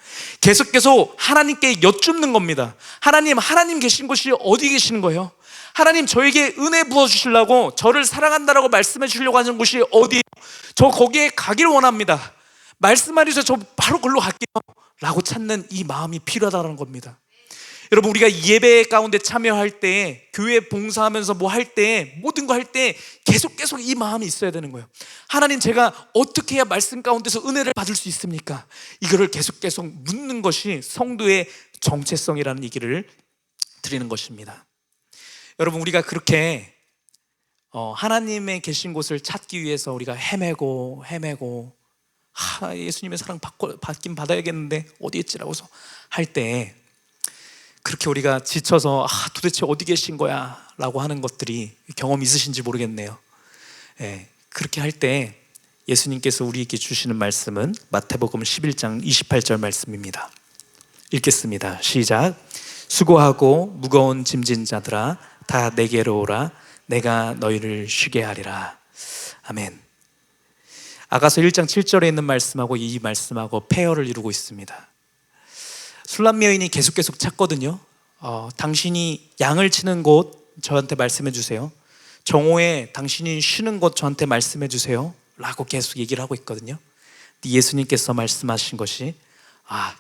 계속 하나님께 여쭙는 겁니다. 하나님 계신 곳이 어디 계시는 거예요? 하나님, 저에게 은혜 부어주시려고 저를 사랑한다라고 말씀해 주시려고 하는 곳이 어디예요? 저 거기에 가기를 원합니다. 말씀해 주세요. 저 바로 걸로 갈게요 라고 찾는 이 마음이 필요하다는 겁니다. 여러분, 우리가 예배 가운데 참여할 때, 교회 봉사하면서 할 때, 모든 거 할 때 계속 이 마음이 있어야 되는 거예요. 하나님, 제가 어떻게 해야 말씀 가운데서 은혜를 받을 수 있습니까? 이거를 계속 묻는 것이 성도의 정체성이라는 얘기를 드리는 것입니다. 여러분, 우리가 그렇게 하나님의 계신 곳을 찾기 위해서 우리가 헤매고 예수님의 사랑 받긴 받아야겠는데 어디 있지라고서 할 때, 그렇게 우리가 지쳐서 도대체 어디 계신 거야 라고 하는 것들이 경험 있으신지 모르겠네요. 그렇게 할 때 예수님께서 우리에게 주시는 말씀은 마태복음 11장 28절 말씀입니다. 읽겠습니다. 시작. 수고하고 무거운 짐진 자들아 다 내게로 오라. 내가 너희를 쉬게 하리라. 아멘. 아가서 1장 7절에 있는 말씀하고 이 말씀하고 폐허를 이루고 있습니다. 술람미 여인이 계속 찾거든요. 당신이 양을 치는 곳 저한테 말씀해 주세요. 정오에 당신이 쉬는 곳 저한테 말씀해 주세요 라고 계속 얘기를 하고 있거든요. 예수님께서 말씀하신 것이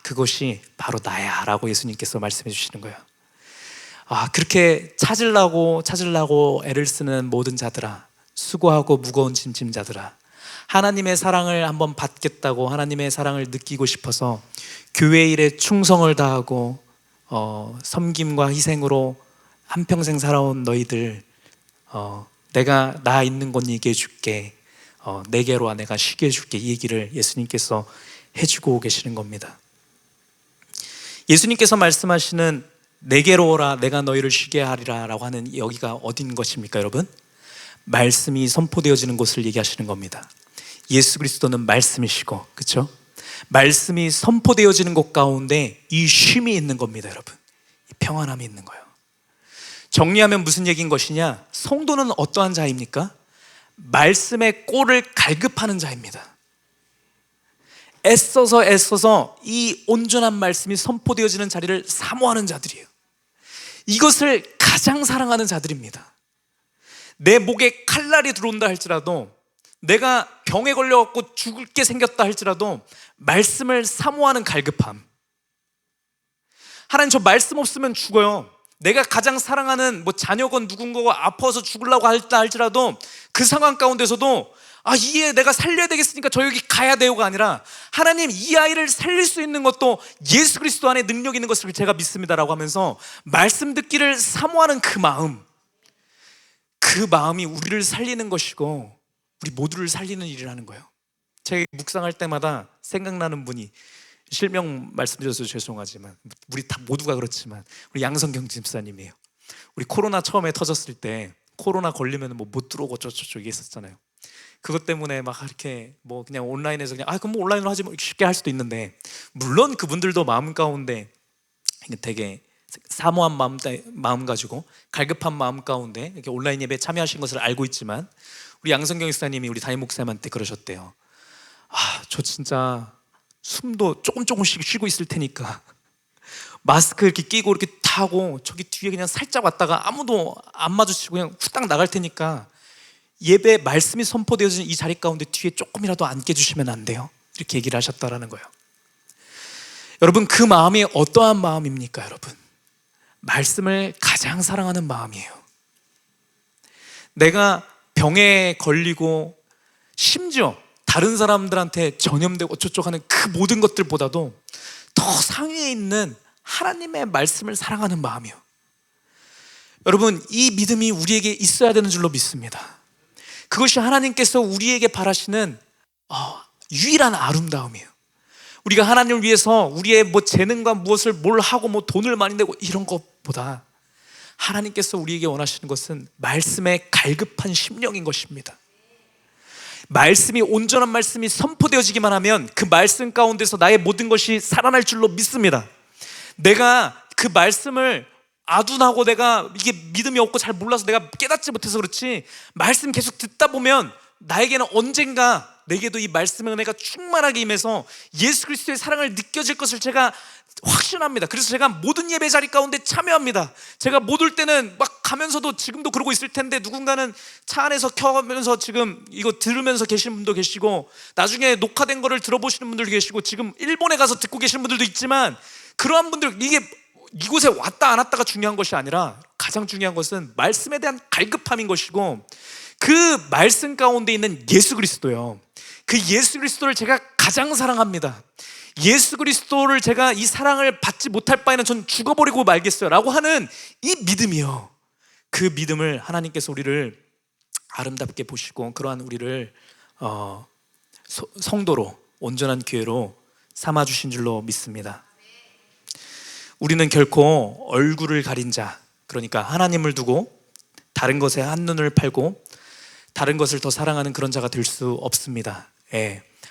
그것이 바로 나야 라고 예수님께서 말씀해 주시는 거예요. 그렇게 찾으려고 애를 쓰는 모든 자들아, 수고하고 무거운 짐진 자들아, 하나님의 사랑을 한번 받겠다고, 하나님의 사랑을 느끼고 싶어서 교회 일에 충성을 다하고 섬김과 희생으로 한평생 살아온 너희들, 내가 나 있는 곳 얘기해 줄게, 내게로 와, 내가 쉬게 해줄게, 이 얘기를 예수님께서 해주고 계시는 겁니다. 예수님께서 말씀하시는 내게로 오라 내가 너희를 쉬게 하리라 라고 하는 여기가 어딘 것입니까 여러분? 말씀이 선포되어지는 곳을 얘기하시는 겁니다. 예수 그리스도는 말씀이시고, 그렇죠? 말씀이 선포되어지는 곳 가운데 이 쉼이 있는 겁니다 여러분. 이 평안함이 있는 거예요. 정리하면 무슨 얘기인 것이냐? 성도는 어떠한 자입니까? 말씀의 꼴을 갈급하는 자입니다. 애써서 이 온전한 말씀이 선포되어지는 자리를 사모하는 자들이에요. 이것을 가장 사랑하는 자들입니다. 내 목에 칼날이 들어온다 할지라도, 내가 병에 걸려갖고 죽을 게 생겼다 할지라도 말씀을 사모하는 갈급함. 하나님, 저 말씀 없으면 죽어요. 내가 가장 사랑하는 자녀건 누군가가 아파서 죽으려고 할다 할지라도 그 상황 가운데서도 이 애 내가 살려야 되겠으니까 저 여기 가야 돼요가 아니라, 하나님 이 아이를 살릴 수 있는 것도 예수 그리스도 안에 능력 있는 것을 제가 믿습니다라고 하면서 말씀 듣기를 사모하는 그 마음이 우리를 살리는 것이고 우리 모두를 살리는 일이라는 거예요. 제가 묵상할 때마다 생각나는 분이, 실명 말씀드려서 죄송하지만 우리 다 모두가 그렇지만 우리 양성경 집사님이에요. 우리 코로나 처음에 터졌을 때 코로나 걸리면 못 들어오고 저쪽 있었잖아요. 그것 때문에 막 이렇게 그냥 온라인에서 그냥 그럼 온라인으로 하지 쉽게 할 수도 있는데, 물론 그분들도 마음 가운데 되게 사모한 마음 가지고 갈급한 마음 가운데 이렇게 온라인 예배에 참여하신 것을 알고 있지만, 우리 양성경 집사님이 우리 담임 목사님한테 그러셨대요. 저 진짜 숨도 조금씩 쉬고 있을 테니까 마스크 이렇게 끼고 이렇게 타고 저기 뒤에 그냥 살짝 왔다가 아무도 안 마주치고 그냥 후딱 나갈 테니까 예배 말씀이 선포되어지는 이 자리 가운데 뒤에 조금이라도 앉게 해주시면 안 돼요? 이렇게 얘기를 하셨다라는 거예요. 여러분, 그 마음이 어떠한 마음입니까 여러분? 말씀을 가장 사랑하는 마음이에요. 내가 병에 걸리고 심지어 다른 사람들한테 전염되고 어쩌고 하는 그 모든 것들보다도 더 상위에 있는 하나님의 말씀을 사랑하는 마음이요. 여러분, 이 믿음이 우리에게 있어야 되는 줄로 믿습니다. 그것이 하나님께서 우리에게 바라시는 유일한 아름다움이에요. 우리가 하나님을 위해서 우리의 재능과 무엇을 뭘 하고 돈을 많이 내고 이런 것보다 하나님께서 우리에게 원하시는 것은 말씀의 갈급한 심령인 것입니다. 말씀이, 온전한 말씀이 선포되어지기만 하면 그 말씀 가운데서 나의 모든 것이 살아날 줄로 믿습니다. 내가 그 말씀을 아둔하고 내가 이게 믿음이 없고 잘 몰라서 내가 깨닫지 못해서 그렇지, 말씀 계속 듣다 보면 나에게는 언젠가 내게도 이 말씀의 은혜가 충만하게 임해서 예수 그리스도의 사랑을 느껴질 것을 제가 확신합니다. 그래서 제가 모든 예배 자리 가운데 참여합니다. 제가 못 올 때는 막 가면서도, 지금도 그러고 있을 텐데, 누군가는 차 안에서 켜면서 지금 이거 들으면서 계시는 분도 계시고, 나중에 녹화된 거를 들어보시는 분들도 계시고, 지금 일본에 가서 듣고 계시는 분들도 있지만, 그러한 분들, 이곳에 왔다 안 왔다가 중요한 것이 아니라 가장 중요한 것은 말씀에 대한 갈급함인 것이고, 그 말씀 가운데 있는 예수 그리스도요, 그 예수 그리스도를 제가 가장 사랑합니다. 예수 그리스도를 제가 이 사랑을 받지 못할 바에는 전 죽어버리고 말겠어요 라고 하는 이 믿음이요, 그 믿음을 하나님께서 우리를 아름답게 보시고 그러한 우리를 성도로, 온전한 교회로 삼아주신 줄로 믿습니다. 우리는 결코 얼굴을 가린 자, 그러니까 하나님을 두고 다른 것에 한눈을 팔고 다른 것을 더 사랑하는 그런 자가 될 수 없습니다.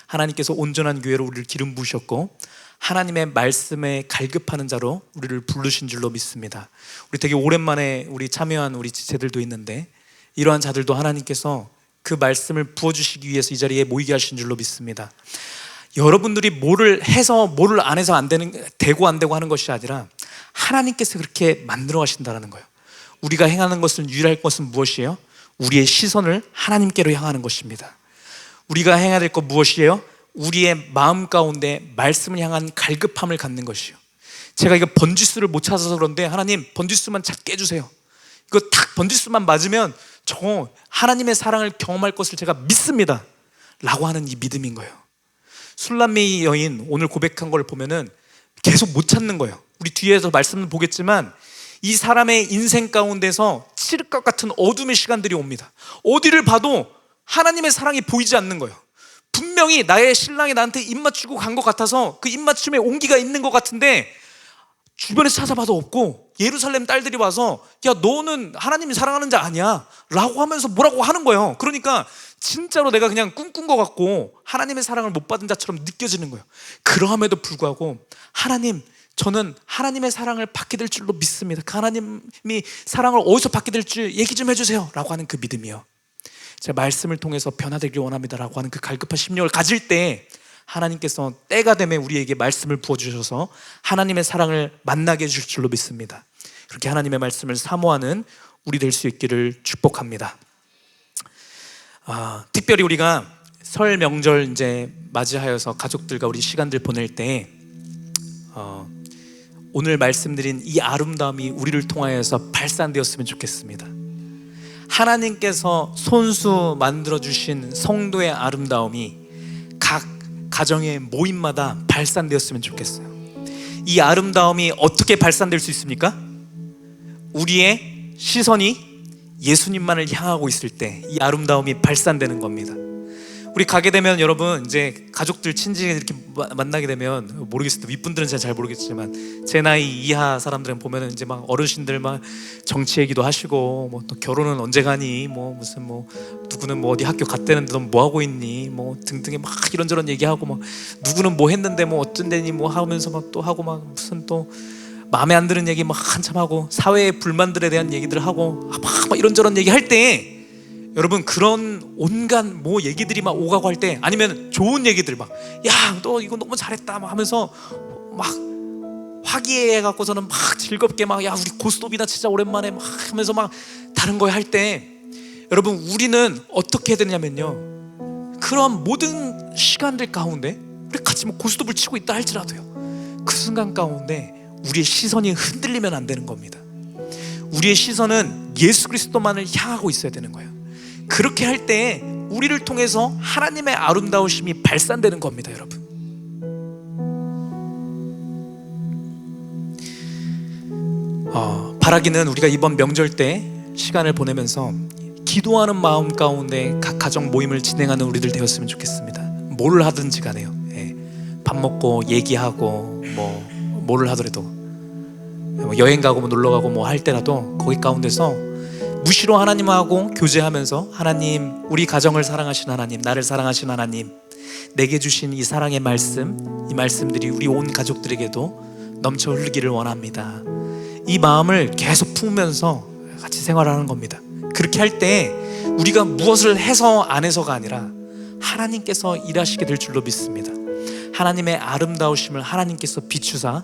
하나님께서 온전한 교회로 우리를 기름 부으셨고 하나님의 말씀에 갈급하는 자로 우리를 부르신 줄로 믿습니다. 우리 되게 오랜만에 우리 참여한 우리 지체들도 있는데, 이러한 자들도 하나님께서 그 말씀을 부어주시기 위해서 이 자리에 모이게 하신 줄로 믿습니다. 여러분들이 뭐를 해서 뭐를 안 해서 되고 안 되고 하는 것이 아니라 하나님께서 그렇게 만들어 가신다는 거예요. 우리가 행하는 것은, 유일할 것은 무엇이에요? 우리의 시선을 하나님께로 향하는 것입니다. 우리가 행해야 될 것 무엇이에요? 우리의 마음 가운데 말씀을 향한 갈급함을 갖는 것이요. 제가 이거 번지수를 못 찾아서 그런데, 하나님 번지수만 찾게 해주세요. 이거 딱 번지수만 맞으면 저 하나님의 사랑을 경험할 것을 제가 믿습니다 라고 하는 이 믿음인 거예요. 술람미 여인 오늘 고백한 걸 보면은 계속 못 찾는 거예요. 우리 뒤에서 말씀을 보겠지만 이 사람의 인생 가운데서 칠흑과 같은 어둠의 시간들이 옵니다. 어디를 봐도 하나님의 사랑이 보이지 않는 거예요. 분명히 분명히 나의 신랑이 나한테 입 맞추고 간 것 같아서 그 입 맞춤에 온기가 있는 것 같은데 주변에서 찾아봐도 없고 예루살렘 딸들이 와서 야 너는 하나님이 사랑하는 자 아니야 라고 하면서 뭐라고 하는 거예요. 그러니까 진짜로 내가 그냥 꿈꾼 것 같고 하나님의 사랑을 못 받은 자처럼 느껴지는 거예요. 그러함에도 불구하고 하나님, 저는 하나님의 사랑을 받게 될 줄로 믿습니다. 그 하나님이 사랑을 어디서 받게 될지 얘기 좀 해주세요 라고 하는 그 믿음이요, 제가 말씀을 통해서 변화되길 원합니다 라고 하는 그 갈급한 심령을 가질 때 하나님께서 때가 되면 우리에게 말씀을 부어주셔서 하나님의 사랑을 만나게 해줄 줄로 믿습니다. 그렇게 하나님의 말씀을 사모하는 우리 될 수 있기를 축복합니다. 특별히 우리가 설 명절 이제 맞이하여서 가족들과 우리 시간들 보낼 때 오늘 말씀드린 이 아름다움이 우리를 통하여서 발산되었으면 좋겠습니다. 하나님께서 손수 만들어주신 성도의 아름다움이 각 가정의 모임마다 발산되었으면 좋겠어요. 이 아름다움이 어떻게 발산될 수 있습니까? 우리의 시선이 예수님만을 향하고 있을 때 이 아름다움이 발산되는 겁니다. 우리 가게 되면 여러분 이제 가족들 친지 이렇게 만나게 되면 모르겠어요. 윗분들은 잘 모르겠지만 제 나이 이하 사람들은 보면은 이제 막 어르신들 막 정치 얘기도 하시고 뭐 또 결혼은 언제 가니 뭐 무슨 뭐 누구는 뭐 어디 학교 갔다는데 넌 뭐 하고 있니 뭐 등등의 막 이런저런 얘기하고 막 누구는 뭐 했는데 뭐 어쩐 데니 뭐 하면서 막 또 하고 막 무슨 또 마음에 안 드는 얘기 막 한참 하고 사회의 불만들에 대한 얘기들 하고 막 이런저런 얘기 할 때 여러분 그런 온갖 뭐 얘기들이 막 오가고 할 때 아니면 좋은 얘기들 막 야 너 이거 너무 잘했다 막 하면서 막 화기애애해갖고서는 막 즐겁게 막 야 우리 고스톱이나 진짜 오랜만에 막 하면서 막 다른 거 할 때 여러분 우리는 어떻게 해야 되냐면요, 그런 모든 시간들 가운데 우리 같이 뭐 고스톱을 치고 있다 할지라도요 그 순간 가운데 우리의 시선이 흔들리면 안 되는 겁니다. 우리의 시선은 예수 그리스도만을 향하고 있어야 되는 거예요. 그렇게 할 때 우리를 통해서 하나님의 아름다우심이 발산되는 겁니다. 여러분 바라기는 우리가 이번 명절 때 시간을 보내면서 기도하는 마음 가운데 각 가정 모임을 진행하는 우리들 되었으면 좋겠습니다. 뭘 하든지 간에요. 밥 먹고 얘기하고 뭐를 하더라도 여행 가고 뭐 놀러 가고 뭐 할 때라도 거기 가운데서 무시로 하나님하고 교제하면서 하나님, 우리 가정을 사랑하신 하나님, 나를 사랑하신 하나님, 내게 주신 이 사랑의 말씀, 이 말씀들이 우리 온 가족들에게도 넘쳐 흐르기를 원합니다. 이 마음을 계속 품으면서 같이 생활하는 겁니다. 그렇게 할 때 우리가 무엇을 해서 안 해서가 아니라 하나님께서 일하시게 될 줄로 믿습니다. 하나님의 아름다우심을 하나님께서 비추사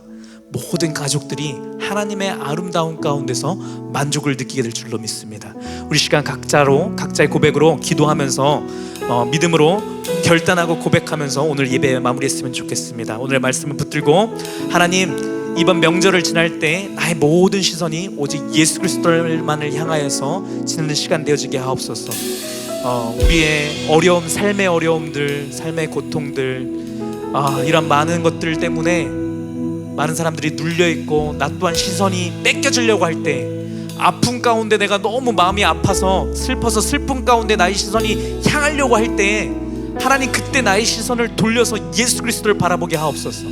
모든 가족들이 하나님의 아름다운 가운데서 만족을 느끼게 될 줄로 믿습니다. 우리 시간 각자의 고백으로 기도하면서 믿음으로 결단하고 고백하면서 오늘 예배 마무리했으면 좋겠습니다. 오늘 말씀을 붙들고 하나님, 이번 명절을 지날 때 나의 모든 시선이 오직 예수 그리스도만을 향하여서 지내는 시간 되어지게 하옵소서. 우리의 어려움, 삶의 어려움들, 삶의 고통들, 이런 많은 것들 때문에 많은 사람들이 눌려있고 나 또한 시선이 뺏겨지려고 할 때, 아픔 가운데 내가 너무 마음이 아파서 슬퍼서 슬픔 가운데 나의 시선이 향하려고 할 때 하나님, 그때 나의 시선을 돌려서 예수 그리스도를 바라보게 하옵소서.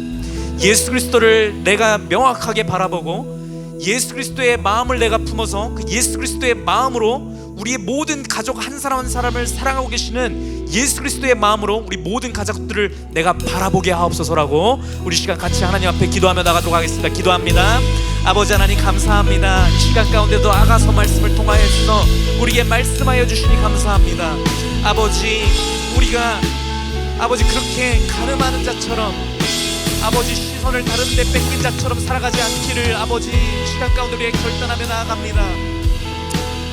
예수 그리스도를 내가 명확하게 바라보고 예수 그리스도의 마음을 내가 품어서 그 예수 그리스도의 마음으로 우리의 모든 가족 한 사람 한 사람을 사랑하고 계시는 예수 그리스도의 마음으로 우리 모든 가족들을 내가 바라보게 하옵소서라고 우리 시간 같이 하나님 앞에 기도하며 나가도록 하겠습니다. 기도합니다. 아버지 하나님, 감사합니다. 이 시간 가운데도 아가서 말씀을 통하여서 우리에게 말씀하여 주시니 감사합니다. 아버지, 우리가 아버지 그렇게 가늠하는 자처럼, 아버지 시선을 다른 데 뺏긴 자처럼 살아가지 않기를 아버지 시간 가운데 우리에게 결단하며 나아갑니다.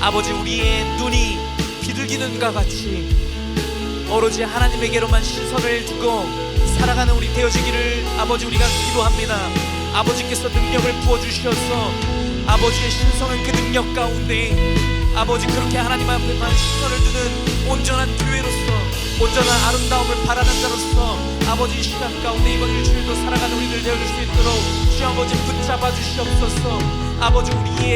아버지, 우리의 눈이 비둘기 눈과 같이 오로지 하나님에게로만 시선을 두고 살아가는 우리 되어지기를 아버지 우리가 기도합니다. 아버지께서 능력을 부어주셔서 아버지의 신성한 그 능력 가운데 아버지 그렇게 하나님 앞에만 시선을 두는 온전한 교회로서, 온전한 아름다움을 바라는 자로서 아버지 이 시간 가운데 이번 일주일도 살아가는 우리들 되어줄 수 있도록 주 아버지 붙잡아 주시옵소서. 아버지, 우리의